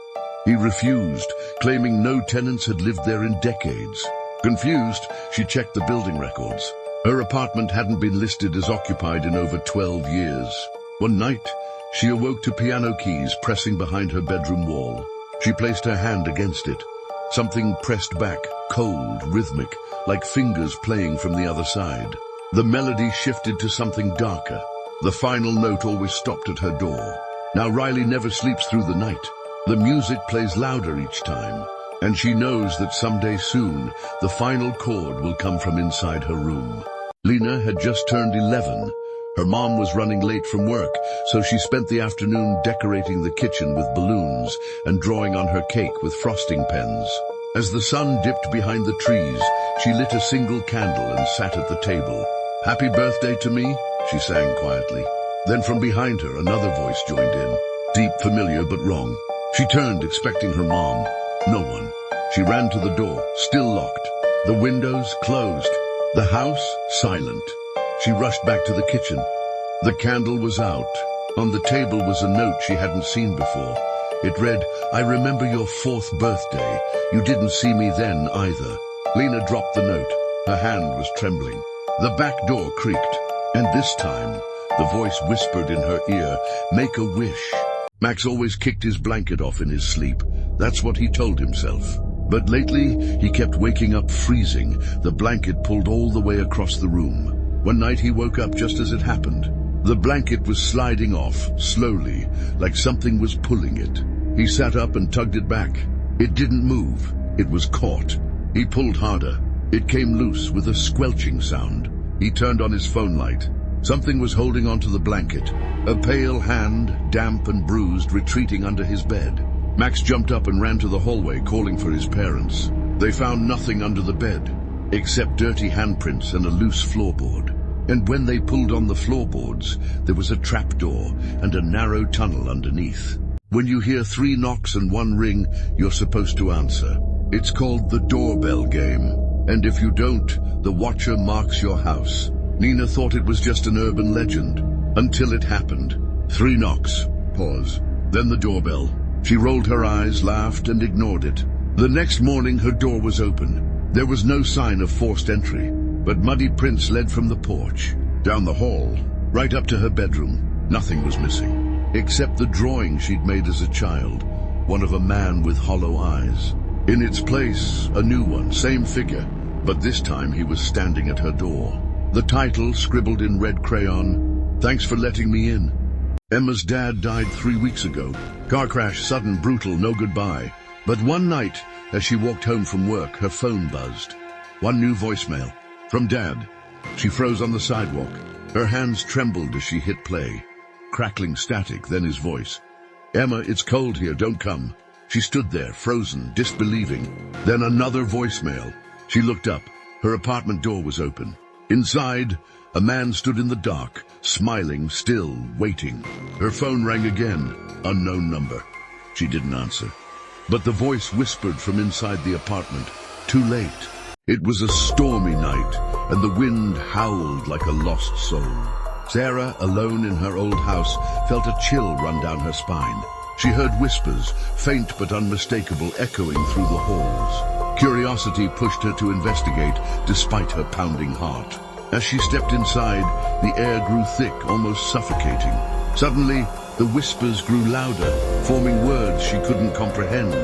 He refused, claiming no tenants had lived there in decades. Confused, she checked the building records. Her apartment hadn't been listed as occupied in over 12 years. One night, she awoke to piano keys pressing behind her bedroom wall. She placed her hand against it. Something pressed back, cold, rhythmic, like fingers playing from the other side. The melody shifted to something darker. The final note always stopped at her door. Now Riley never sleeps through the night. The music plays louder each time, and she knows that someday soon, the final chord will come from inside her room. Lena had just turned 11. Her mom was running late from work, so she spent the afternoon decorating the kitchen with balloons and drawing on her cake with frosting pens. As the sun dipped behind the trees, she lit a single candle and sat at the table. "Happy birthday to me," she sang quietly. Then from behind her, another voice joined in. Deep, familiar, but wrong. She turned, expecting her mom. No one. She ran to the door, still locked. The windows closed. The house silent. She rushed back to the kitchen. The candle was out. On the table was a note she hadn't seen before. It read, "I remember your 4th birthday. You didn't see me then either." Lena dropped the note. Her hand was trembling. The back door creaked. And this time, the voice whispered in her ear, "Make a wish." Max always kicked his blanket off in his sleep. That's what he told himself. But lately, he kept waking up freezing, the blanket pulled all the way across the room. One night he woke up just as it happened. The blanket was sliding off, slowly, like something was pulling it. He sat up and tugged it back. It didn't move. It was caught. He pulled harder. It came loose with a squelching sound. He turned on his phone light. Something was holding onto the blanket. A pale hand, damp and bruised, retreating under his bed. Max jumped up and ran to the hallway, calling for his parents. They found nothing under the bed, except dirty handprints and a loose floorboard. And when they pulled on the floorboards, there was a trapdoor and a narrow tunnel underneath. When you hear 3 knocks and 1 ring, you're supposed to answer. It's called the doorbell game. And if you don't, the watcher marks your house. Nina thought it was just an urban legend, until it happened. 3 knocks. Pause. Then the doorbell. She rolled her eyes, laughed, and ignored it. The next morning, her door was open. There was no sign of forced entry, but muddy prints led from the porch, down the hall, right up to her bedroom. Nothing was missing, except the drawing she'd made as a child, one of a man with hollow eyes. In its place, a new one, same figure, but this time he was standing at her door. The title, scribbled in red crayon, "Thanks for letting me in." Emma's dad died 3 weeks ago. Car crash, sudden, brutal, no goodbye. But one night, as she walked home from work, her phone buzzed. One new voicemail. From Dad. She froze on the sidewalk. Her hands trembled as she hit play. Crackling static, then his voice. "Emma, it's cold here, don't come." She stood there, frozen, disbelieving. Then another voicemail. She looked up. Her apartment door was open. Inside, a man stood in the dark, smiling, still, waiting. Her phone rang again. Unknown number. She didn't answer. But the voice whispered from inside the apartment. Too late. It was a stormy night, and the wind howled like a lost soul. Sarah, alone in her old house, felt a chill run down her spine. She heard whispers, faint but unmistakable, echoing through the halls. Curiosity pushed her to investigate, despite her pounding heart. As she stepped inside, the air grew thick, almost suffocating. Suddenly, the whispers grew louder, forming words she couldn't comprehend.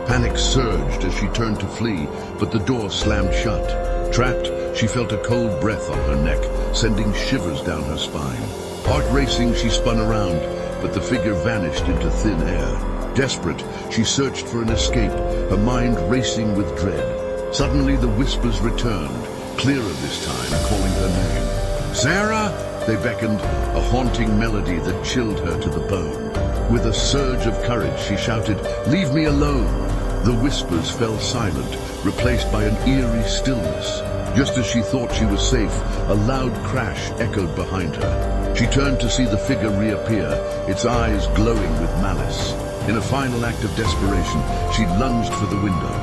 Panic surged as she turned to flee, but the door slammed shut. Trapped, she felt a cold breath on her neck, sending shivers down her spine. Heart racing, she spun around, but the figure vanished into thin air. Desperate, she searched for an escape, her mind racing with dread. Suddenly, the whispers returned, clearer this time, calling her name. "Sarah!" They beckoned, a haunting melody that chilled her to the bone. With a surge of courage, she shouted, "Leave me alone!" The whispers fell silent, replaced by an eerie stillness. Just as she thought she was safe, a loud crash echoed behind her. She turned to see the figure reappear, its eyes glowing with malice. In a final act of desperation, she lunged for the window.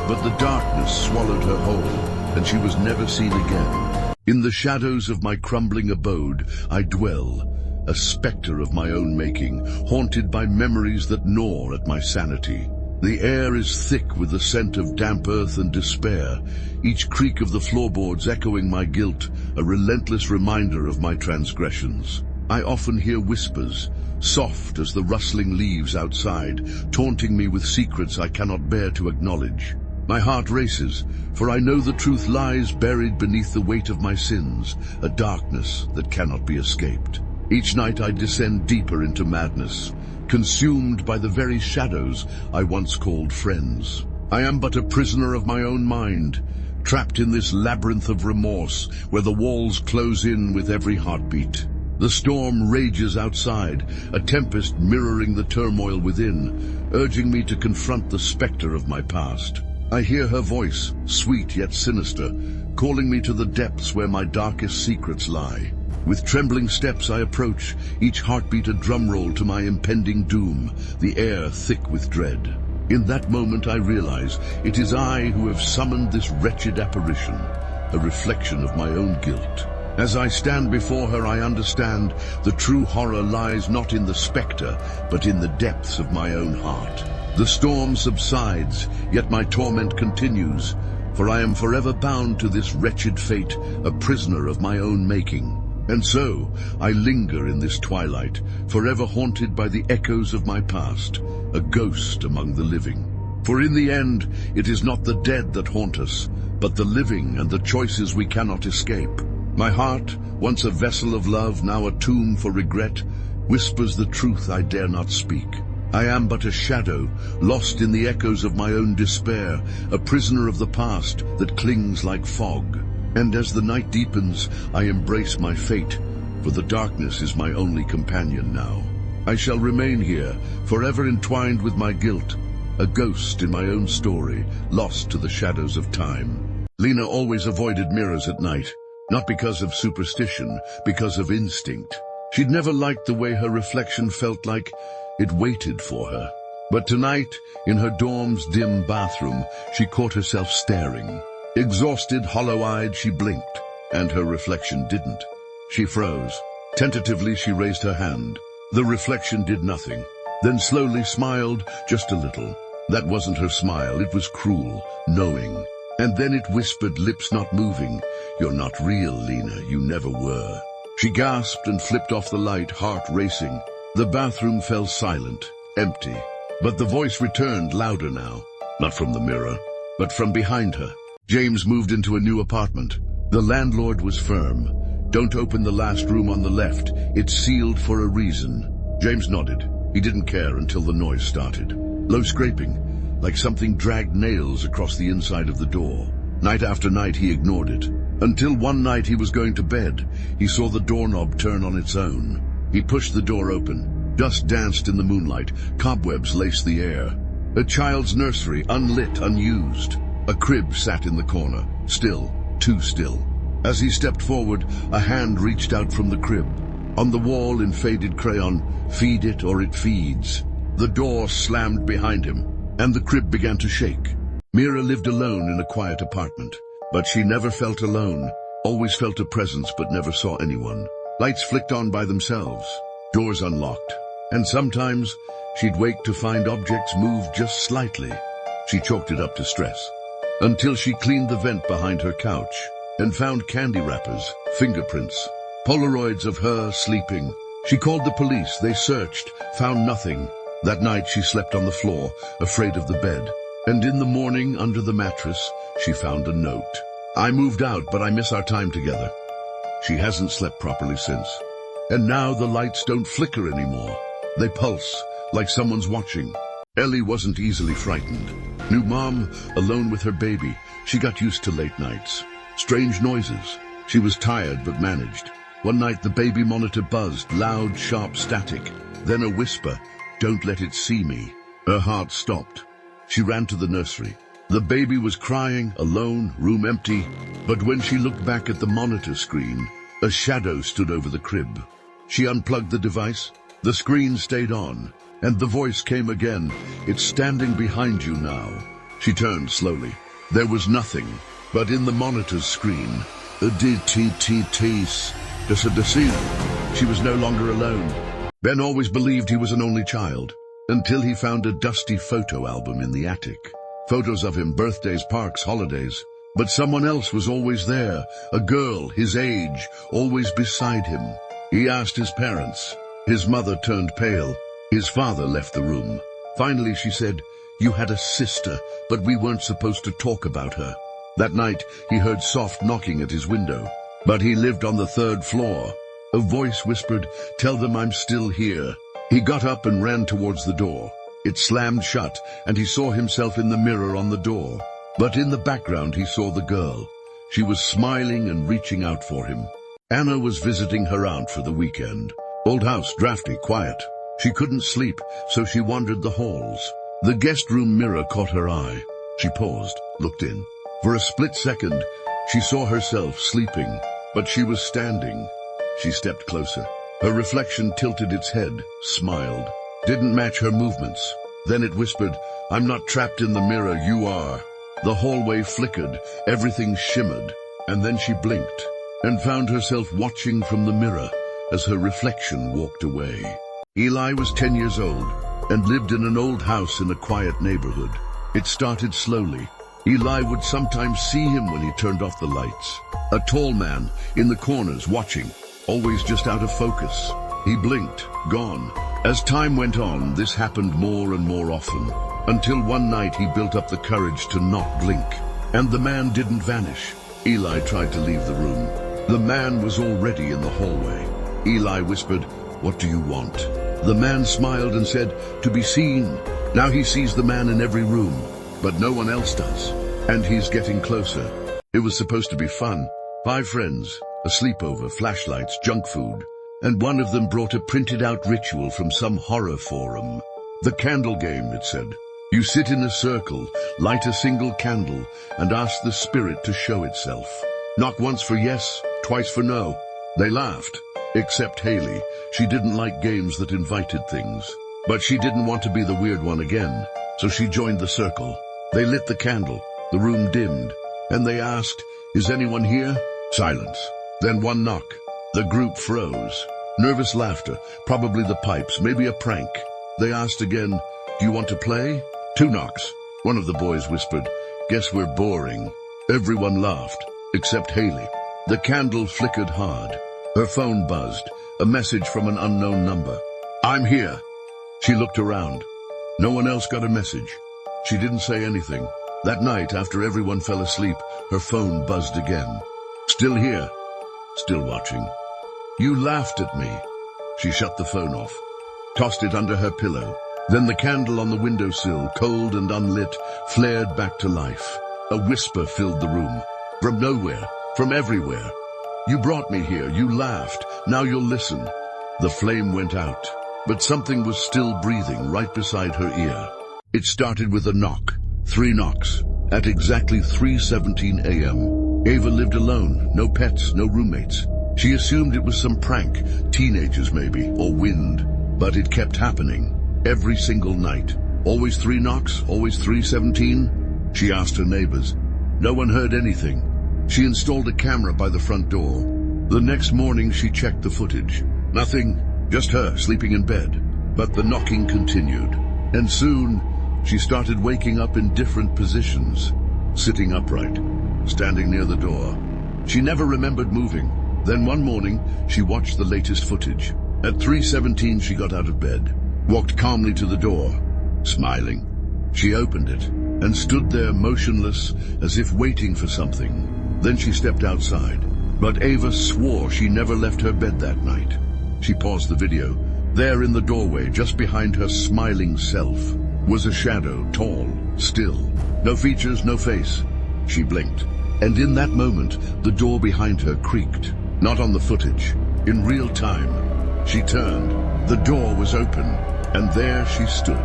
But the darkness swallowed her whole, and she was never seen again. In the shadows of my crumbling abode, I dwell, a spectre of my own making, haunted by memories that gnaw at my sanity. The air is thick with the scent of damp earth and despair, each creak of the floorboards echoing my guilt, a relentless reminder of my transgressions. I often hear whispers, soft as the rustling leaves outside, taunting me with secrets I cannot bear to acknowledge. My heart races, for I know the truth lies buried beneath the weight of my sins, a darkness that cannot be escaped. Each night I descend deeper into madness, consumed by the very shadows I once called friends. I am but a prisoner of my own mind, trapped in this labyrinth of remorse where the walls close in with every heartbeat. The storm rages outside, a tempest mirroring the turmoil within, urging me to confront the spectre of my past. I hear her voice, sweet yet sinister, calling me to the depths where my darkest secrets lie. With trembling steps I approach, each heartbeat a drumroll to my impending doom, the air thick with dread. In that moment I realize it is I who have summoned this wretched apparition, a reflection of my own guilt. As I stand before her, I understand the true horror lies not in the spectre, but in the depths of my own heart. The storm subsides, yet my torment continues, for I am forever bound to this wretched fate, a prisoner of my own making. And so, I linger in this twilight, forever haunted by the echoes of my past, a ghost among the living. For in the end, it is not the dead that haunt us, but the living and the choices we cannot escape. My heart, once a vessel of love, now a tomb for regret, whispers the truth I dare not speak. I am but a shadow, lost in the echoes of my own despair, a prisoner of the past that clings like fog. And as the night deepens, I embrace my fate, for the darkness is my only companion now. I shall remain here, forever entwined with my guilt, a ghost in my own story, lost to the shadows of time. Lena always avoided mirrors at night, not because of superstition, because of instinct. She'd never liked the way her reflection felt like it waited for her. But tonight, in her dorm's dim bathroom, she caught herself staring. Exhausted, hollow-eyed, she blinked, and her reflection didn't. She froze. Tentatively, she raised her hand. The reflection did nothing, then slowly smiled, just a little. That wasn't her smile, it was cruel, knowing. And then it whispered, lips not moving, "You're not real, Lena, you never were." She gasped and flipped off the light, heart racing. The bathroom fell silent, empty. But the voice returned, louder now. Not from the mirror, but from behind her. James moved into a new apartment. The landlord was firm. "Don't open the last room on the left. It's sealed for a reason." James nodded. He didn't care until the noise started. Low scraping, like something dragged nails across the inside of the door. Night after night he ignored it. Until one night he was going to bed. He saw the doorknob turn on its own. He pushed the door open. Dust danced in the moonlight. Cobwebs laced the air. A child's nursery, unlit, unused. A crib sat in the corner, still, too still. As he stepped forward, a hand reached out from the crib. On the wall in faded crayon, "Feed it or it feeds." The door slammed behind him, and the crib began to shake. Mira lived alone in a quiet apartment, but she never felt alone, always felt a presence but never saw anyone. Lights flicked on by themselves, doors unlocked, and sometimes she'd wake to find objects move just slightly. She chalked it up to stress. Until she cleaned the vent behind her couch and found candy wrappers, fingerprints, Polaroids of her sleeping. She called the police. They searched, found nothing. That night she slept on the floor, afraid of the bed. And in the morning, under the mattress, she found a note. "I moved out, but I miss our time together." She hasn't slept properly since. And now the lights don't flicker anymore. They pulse, like someone's watching. Ellie wasn't easily frightened. New mom, alone with her baby, she got used to late nights. Strange noises. She was tired but managed. One night the baby monitor buzzed, loud, sharp static. Then a whisper, "Don't let it see me." Her heart stopped. She ran to the nursery. The baby was crying, alone, room empty. But when she looked back at the monitor screen, a shadow stood over the crib. She unplugged the device. The screen stayed on, and the voice came again. "It's standing behind you now." She turned slowly. There was nothing, but in the monitor's screen, a DTTTs. She was no longer alone. Ben always believed he was an only child, until he found a dusty photo album in the attic. Photos of him, birthdays, parks, holidays. But someone else was always there, a girl, his age, always beside him. He asked his parents. His mother turned pale. His father left the room. Finally she said, "You had a sister, but we weren't supposed to talk about her." That night he heard soft knocking at his window. But he lived on the 3rd floor. A voice whispered, "Tell them I'm still here." He got up and ran towards the door. It slammed shut, and he saw himself in the mirror on the door. But in the background he saw the girl. She was smiling and reaching out for him. Anna was visiting her aunt for the weekend. Old house, drafty, quiet. She couldn't sleep, so she wandered the halls. The guest room mirror caught her eye. She paused, looked in. For a split second, she saw herself sleeping, but she was standing. She stepped closer. Her reflection tilted its head, smiled. Didn't match her movements. Then it whispered, "I'm not trapped in the mirror, you are." The hallway flickered, everything shimmered, and then she blinked and found herself watching from the mirror as her reflection walked away. Eli was 10 years old and lived in an old house in a quiet neighborhood. It started slowly. Eli would sometimes see him when he turned off the lights. A tall man in the corners watching, always just out of focus. He blinked, gone. As time went on, this happened more and more often, until one night he built up the courage to not blink. And the man didn't vanish. Eli tried to leave the room. The man was already in the hallway. Eli whispered, "What do you want?" The man smiled and said, "To be seen." Now he sees the man in every room, but no one else does. And he's getting closer. It was supposed to be fun. 5 friends, a sleepover, flashlights, junk food. And one of them brought a printed-out ritual from some horror forum. The candle game, it said. You sit in a circle, light a single candle, and ask the spirit to show itself. Knock once for yes, twice for no. They laughed, except Haley. She didn't like games that invited things. But she didn't want to be the weird one again, so she joined the circle. They lit the candle, the room dimmed, and they asked, "Is anyone here?" Silence. Then one knock. The group froze. Nervous laughter, probably the pipes, maybe a prank. They asked again, "Do you want to play?" 2 knocks. One of the boys whispered, "Guess we're boring." Everyone laughed, except Haley. The candle flickered hard. Her phone buzzed, a message from an unknown number. "I'm here." She looked around. No one else got a message. She didn't say anything. That night, after everyone fell asleep, her phone buzzed again. "Still here." "Still watching." "You laughed at me." She shut the phone off, tossed it under her pillow. Then the candle on the windowsill, cold and unlit, flared back to life. A whisper filled the room. From nowhere, from everywhere. "You brought me here, you laughed, now you'll listen." The flame went out, but something was still breathing right beside her ear. It started with a knock. 3 knocks. At exactly 3:17 a.m. Ava lived alone, no pets, no roommates. She assumed it was some prank, teenagers maybe, or wind. But it kept happening, every single night. Always 3 knocks, always 3:17. She asked her neighbors. No one heard anything. She installed a camera by the front door. The next morning she checked the footage. Nothing, just her sleeping in bed. But the knocking continued. And soon, she started waking up in different positions. Sitting upright, standing near the door. She never remembered moving. Then one morning, she watched the latest footage. At 3:17 she got out of bed, walked calmly to the door, smiling. She opened it and stood there motionless as if waiting for something. Then she stepped outside. But Ava swore she never left her bed that night. She paused the video. There in the doorway, just behind her smiling self, was a shadow, tall, still. No features, no face. She blinked. And in that moment, the door behind her creaked. Not on the footage, in real time. She turned. The door was open, and there she stood,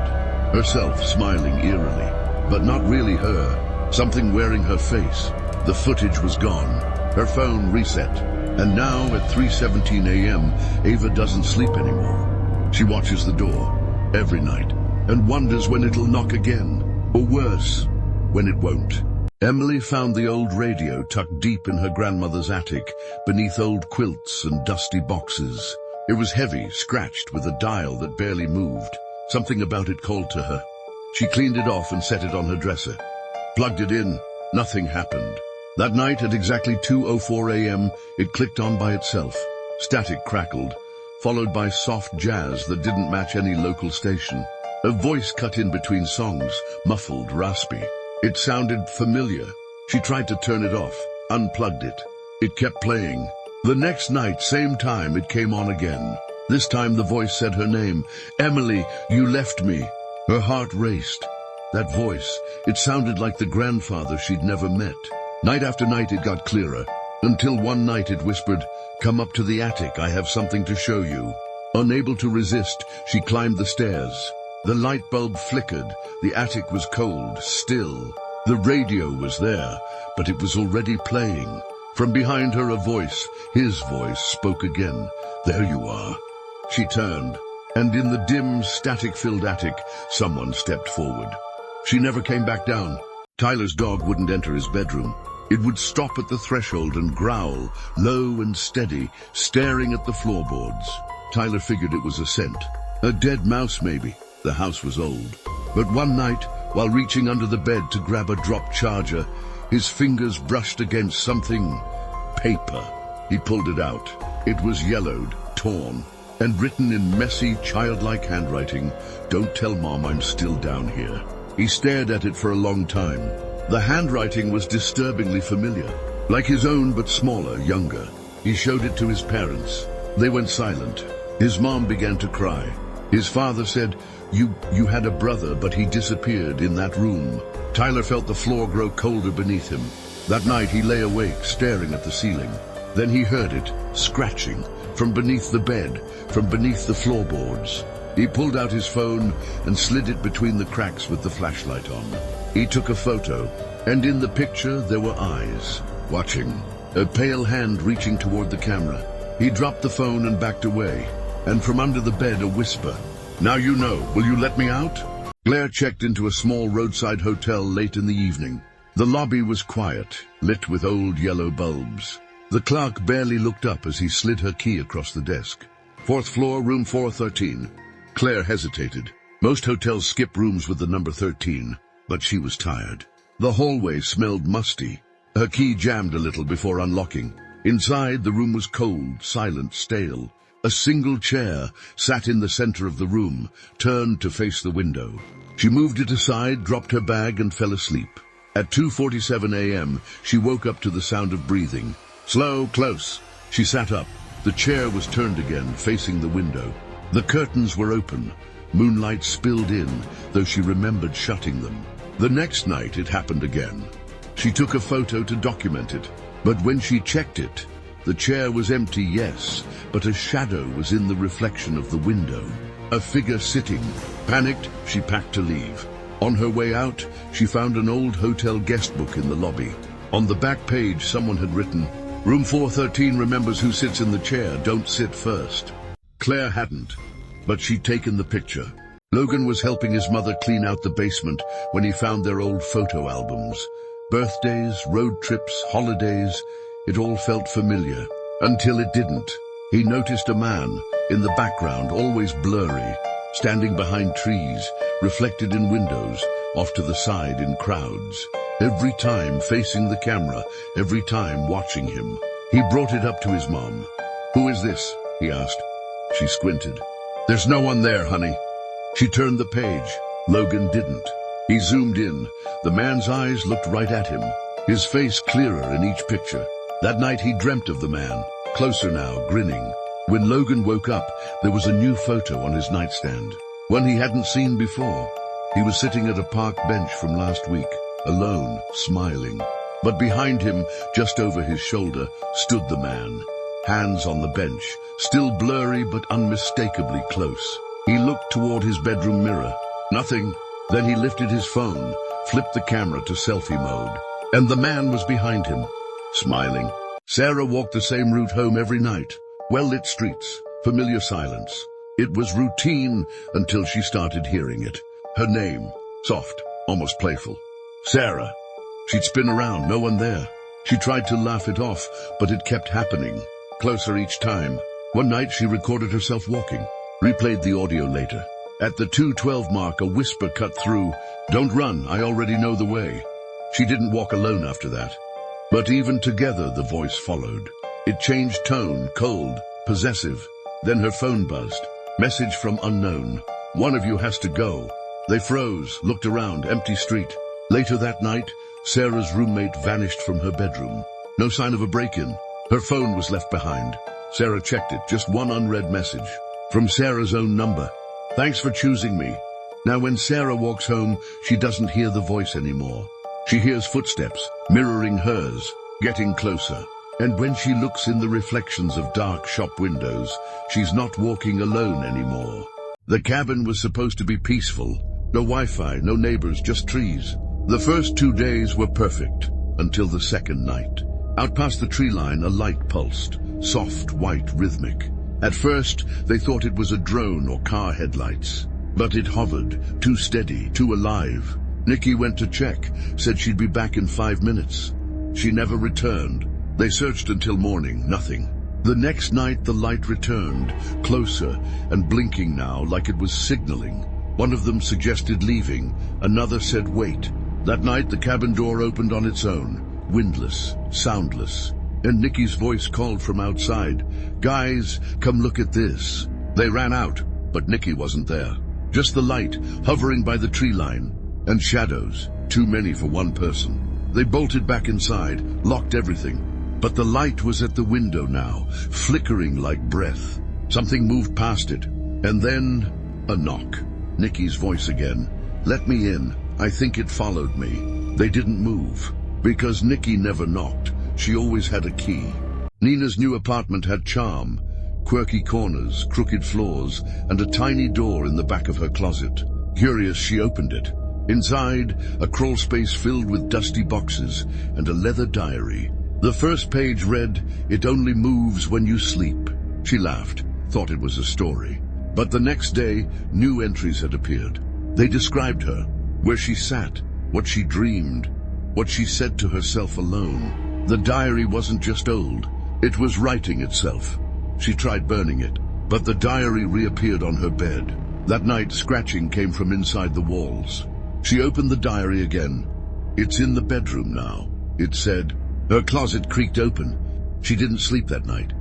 herself smiling eerily, but not really her, something wearing her face. The footage was gone, her phone reset, and now at 3:17 a.m., Ava doesn't sleep anymore. She watches the door every night and wonders when it'll knock again, or worse, when it won't. Emily found the old radio tucked deep in her grandmother's attic, beneath old quilts and dusty boxes. It was heavy, scratched, with a dial that barely moved. Something about it called to her. She cleaned it off and set it on her dresser. Plugged it in. Nothing happened. That night at exactly 2:04 a.m., it clicked on by itself. Static crackled, followed by soft jazz that didn't match any local station. A voice cut in between songs, muffled, raspy. It sounded familiar. She tried to turn it off, unplugged it. It kept playing. The next night, same time, it came on again. This time the voice said her name. "Emily, you left me." Her heart raced. That voice, it sounded like the grandfather she'd never met. Night after night it got clearer, until one night it whispered, "Come up to the attic, I have something to show you." Unable to resist, she climbed the stairs. The light bulb flickered. The attic was cold, still. The radio was there, but it was already playing. From behind her a voice, his voice, spoke again. "There you are." She turned, and in the dim, static-filled attic, someone stepped forward. She never came back down. Tyler's dog wouldn't enter his bedroom. It would stop at the threshold and growl, low and steady, staring at the floorboards. Tyler figured it was a scent. A dead mouse, maybe. The house was old. But one night, while reaching under the bed to grab a drop charger, his fingers brushed against something. Paper. He pulled it out. It was yellowed, torn, and written in messy, childlike handwriting, "Don't tell Mom I'm still down here." He stared at it for a long time. The handwriting was disturbingly familiar, like his own but smaller, younger. He showed it to his parents. They went silent. His mom began to cry. His father said, You had a brother, but he disappeared in that room." Tyler felt the floor grow colder beneath him. That night he lay awake, staring at the ceiling. Then he heard it, scratching, from beneath the bed, from beneath the floorboards. He pulled out his phone and slid it between the cracks with the flashlight on. He took a photo, and in the picture there were eyes, watching, a pale hand reaching toward the camera. He dropped the phone and backed away, and from under the bed a whisper, "Now you know, will you let me out?" Blair checked into a small roadside hotel late in the evening. The lobby was quiet, lit with old yellow bulbs. The clerk barely looked up as he slid her key across the desk. "4th floor, room 413. Claire hesitated. Most hotels skip rooms with the number 13, but she was tired. The hallway smelled musty. Her key jammed a little before unlocking. Inside, the room was cold, silent, stale. A single chair sat in the center of the room, turned to face the window. She moved it aside, dropped her bag, and fell asleep. At 2:47 a.m., she woke up to the sound of breathing. Slow, close. She sat up. The chair was turned again, facing the window. The curtains were open. Moonlight spilled in, though she remembered shutting them. The next night it happened again. She took a photo to document it, but when she checked it, the chair was empty, yes, but a shadow was in the reflection of the window. A figure sitting. Panicked, she packed to leave. On her way out, she found an old hotel guest book in the lobby. On the back page, someone had written, "Room 413 remembers who sits in the chair, don't sit first." Claire hadn't, but she'd taken the picture. Logan was helping his mother clean out the basement when he found their old photo albums. Birthdays, road trips, holidays, it all felt familiar, until it didn't. He noticed a man, in the background, always blurry, standing behind trees, reflected in windows, off to the side in crowds. Every time facing the camera, every time watching him. He brought it up to his mom. "Who is this?" he asked. She squinted. "There's no one there, honey." She turned the page. Logan didn't. He zoomed in. The man's eyes looked right at him, his face clearer in each picture. That night he dreamt of the man, closer now, grinning. When Logan woke up, there was a new photo on his nightstand, one he hadn't seen before. He was sitting at a park bench from last week, alone, smiling. But behind him, just over his shoulder, stood the man. hands on the bench, still blurry but unmistakably close. He looked toward his bedroom mirror. Nothing. Then he lifted his phone, flipped the camera to selfie mode, and the man was behind him, smiling. Sarah walked the same route home every night. Well-lit streets, familiar silence. It was routine until she started hearing it. Her name, soft, almost playful. Sarah. She'd spin around, no one there. She tried to laugh it off, but it kept happening, closer each time. One night she recorded herself walking, replayed the audio later. At the 2:12 mark, a whisper cut through, "Don't run, I already know the way." She didn't walk alone after that. But even together, the voice followed. It changed tone, cold, possessive. Then her phone buzzed. Message from unknown. "One of you has to go." They froze, looked around, empty street. Later that night, Sarah's roommate vanished from her bedroom. No sign of a break-in. Her phone was left behind. Sarah checked it, just one unread message. From Sarah's own number. "Thanks for choosing me." Now when Sarah walks home, she doesn't hear the voice anymore. She hears footsteps, mirroring hers, getting closer. And when she looks in the reflections of dark shop windows, she's not walking alone anymore. The cabin was supposed to be peaceful. No Wi-Fi, no neighbors, just trees. The first 2 days were perfect, until the second night. Out past the tree line, a light pulsed, soft, white, rhythmic. At first, they thought it was a drone or car headlights. But it hovered, too steady, too alive. Nikki went to check, said she'd be back in 5 minutes. She never returned. They searched until morning, nothing. The next night, the light returned, closer and blinking now like it was signaling. One of them suggested leaving, another said wait. That night, the cabin door opened on its own, windless, soundless. And Nikki's voice called from outside, "Guys, come look at this." They ran out, but Nikki wasn't there. Just the light, hovering by the tree line, and shadows, too many for one person. They bolted back inside, locked everything. But the light was at the window now, flickering like breath. Something moved past it, and then a knock. Nikki's voice again. "Let me in. I think it followed me." They didn't move, because Nikki never knocked. She always had a key. Nina's new apartment had charm, quirky corners, crooked floors, and a tiny door in the back of her closet. Curious, she opened it. Inside, a crawl space filled with dusty boxes and a leather diary. The first page read, "It only moves when you sleep." She laughed, thought it was a story. But the next day, new entries had appeared. They described her, where she sat, what she dreamed, what she said to herself alone. The diary wasn't just old, it was writing itself. She tried burning it, but the diary reappeared on her bed. That night, scratching came from inside the walls. She opened the diary again. "It's in the bedroom now," it said. Her closet creaked open. She didn't sleep that night.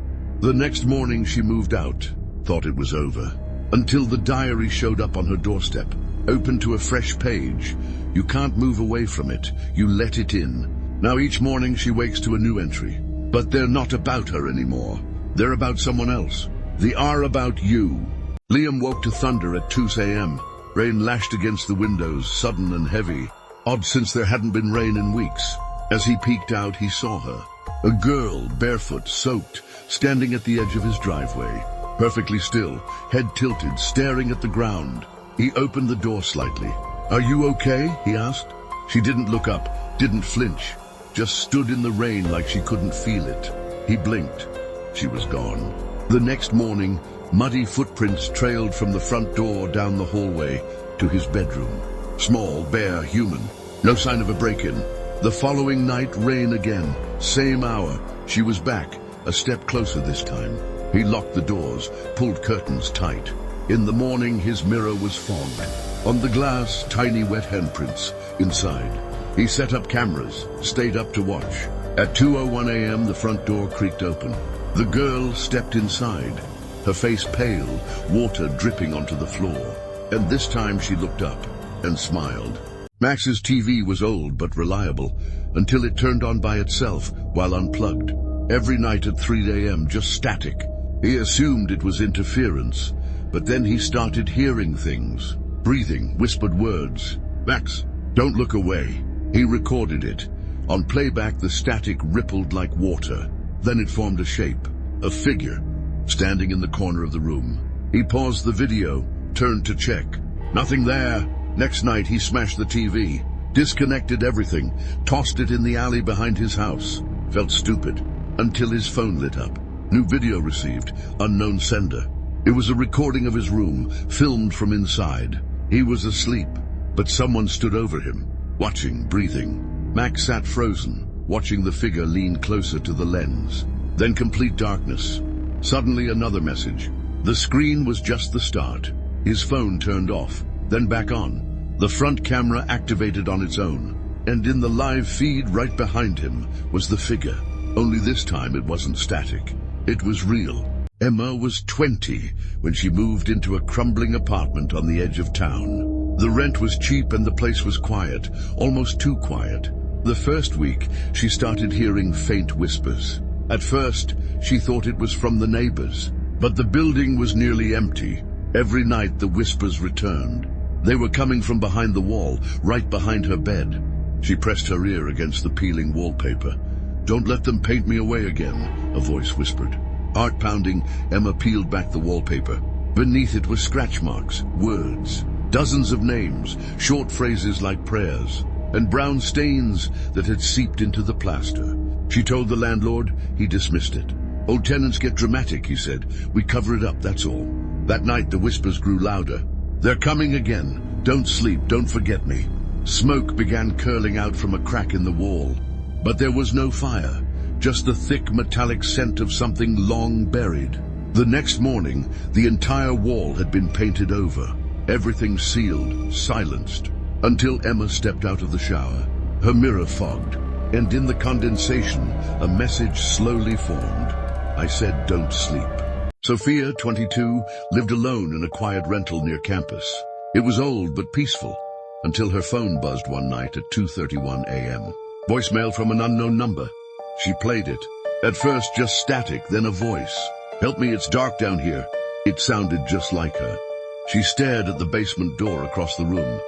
The next morning she moved out, thought it was over, until the diary showed up on her doorstep, open to a fresh page. You can't move away from it, you let it in. Now each morning she wakes to a new entry. But they're not about her anymore. They're about someone else. They are about you. Liam woke to thunder at 2 a.m. Rain lashed against the windows, sudden and heavy. Odd since there hadn't been rain in weeks. As he peeked out, he saw her. A girl, barefoot, soaked, standing at the edge of his driveway. Perfectly still, head tilted, staring at the ground. He opened the door slightly. "Are you okay?" he asked. She didn't look up, didn't flinch, just stood in the rain like she couldn't feel it. He blinked. She was gone. The next morning, muddy footprints trailed from the front door down the hallway to his bedroom. Small, bare, human. No sign of a break-in. The following night, rain again. Same hour. She was back, a step closer this time. He locked the doors, pulled curtains tight. In the morning, his mirror was fogged. On the glass, tiny wet handprints. Inside, he set up cameras, stayed up to watch. At 2:01 a.m., the front door creaked open. The girl stepped inside, her face pale, water dripping onto the floor. And this time she looked up and smiled. Max's TV was old but reliable, until it turned on by itself while unplugged. Every night at 3 a.m., just static. He assumed it was interference, but then he started hearing things. Breathing, whispered words. "Max, don't look away." He recorded it. On playback, the static rippled like water. Then it formed a shape. a figure, standing in the corner of the room. He paused the video, turned to check. Nothing there. Next night he smashed the TV, disconnected everything, tossed it in the alley behind his house. Felt stupid, until his phone lit up. New video received, unknown sender. It was a recording of his room, filmed from inside. He was asleep, but someone stood over him, watching, breathing. Max sat frozen, watching the figure lean closer to the lens. Then complete darkness. Suddenly another message. The screen was just the start. His phone turned off, then back on. The front camera activated on its own. And in the live feed right behind him was the figure. Only this time it wasn't static. It was real. Emma was 20 when she moved into a crumbling apartment on the edge of town. The rent was cheap and the place was quiet, almost too quiet. The first week, she started hearing faint whispers. At first, she thought it was from the neighbors, but the building was nearly empty. Every night the whispers returned. They were coming from behind the wall, right behind her bed. She pressed her ear against the peeling wallpaper. "Don't let them paint me away again," a voice whispered. Heart pounding, Emma peeled back the wallpaper. Beneath it were scratch marks, words, dozens of names, short phrases like prayers, and brown stains that had seeped into the plaster. She told the landlord. He dismissed it. "Old tenants get dramatic," he said. "We cover it up, that's all." That night the whispers grew louder. "They're coming again. Don't sleep, don't forget me." Smoke began curling out from a crack in the wall. But there was no fire, just the thick metallic scent of something long buried. The next morning, the entire wall had been painted over. Everything sealed, silenced, until Emma stepped out of the shower. Her mirror fogged, and in the condensation, a message slowly formed. I said, "Don't sleep." Sophia, 22, lived alone in a quiet rental near campus. It was old but peaceful, until her phone buzzed one night at 2:31 a.m. Voicemail from an unknown number. She played it. At first just static, then a voice. "Help me, it's dark down here." It sounded just like her. She stared at the basement door across the room.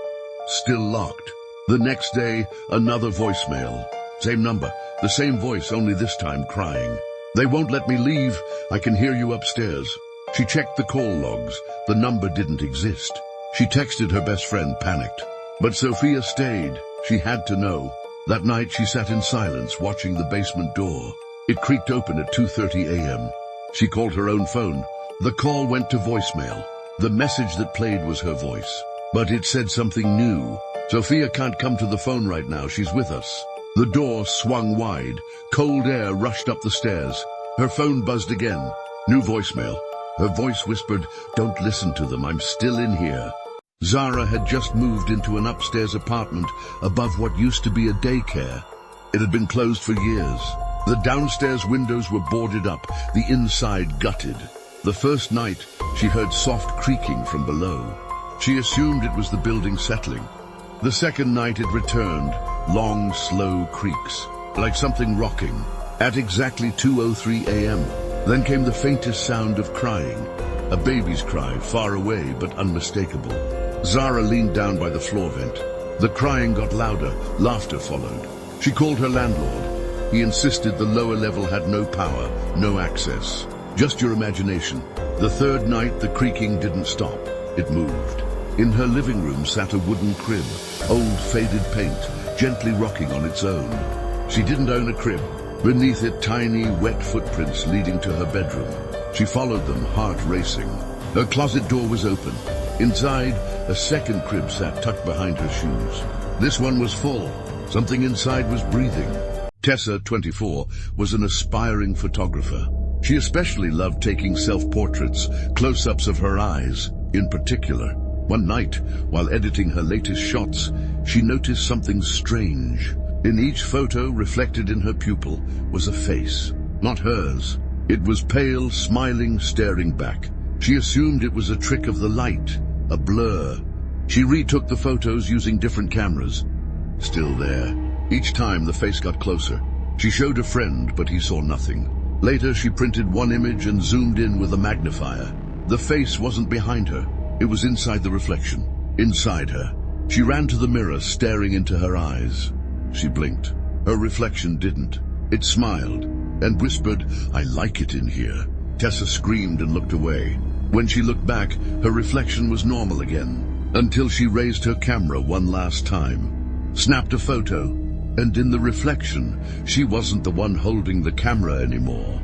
Still locked. The next day, another voicemail. Same number, the same voice, only this time crying. "They won't let me leave. I can hear you upstairs." She checked the call logs. The number didn't exist. She texted her best friend, panicked. But Sophia stayed. She had to know. That night she sat in silence, watching the basement door. It creaked open at 2:30 a.m. She called her own phone. The call went to voicemail. The message that played was her voice. But it said something new. "Sophia can't come to the phone right now. She's with us." The door swung wide. Cold air rushed up the stairs. Her phone buzzed again. New voicemail. Her voice whispered, "Don't listen to them. I'm still in here." Zara had just moved into an upstairs apartment above what used to be a daycare. It had been closed for years. The downstairs windows were boarded up, the inside gutted. The first night, she heard soft creaking from below. She assumed it was the building settling. The second night it returned, long, slow creaks, like something rocking. At exactly 2:03 a.m., then came the faintest sound of crying. A baby's cry, far away but unmistakable. Zara leaned down by the floor vent. The crying got louder, laughter followed. She called her landlord. He insisted the lower level had no power, no access. Just your imagination. The third night, the creaking didn't stop. It moved. In her living room sat a wooden crib, old faded paint, gently rocking on its own. She didn't own a crib. Beneath it, tiny, wet footprints leading to her bedroom. She followed them, heart racing. Her closet door was open. Inside, a second crib sat tucked behind her shoes. This one was full. Something inside was breathing. Tessa, 24, was an aspiring photographer. She especially loved taking self-portraits, close-ups of her eyes, in particular. One night, while editing her latest shots, she noticed something strange. In each photo, reflected in her pupil, was a face. Not hers. It was pale, smiling, staring back. She assumed it was a trick of the light, a blur. She retook the photos using different cameras. Still there. Each time the face got closer. She showed a friend, but he saw nothing. Later she printed one image and zoomed in with a magnifier. The face wasn't behind her. It was inside the reflection. Inside her. She ran to the mirror, staring into her eyes. She blinked. Her reflection didn't. It smiled. and whispered, "I like it in here." Tessa screamed and looked away. When she looked back, her reflection was normal again, until she raised her camera one last time, snapped a photo, and in the reflection, she wasn't the one holding the camera anymore.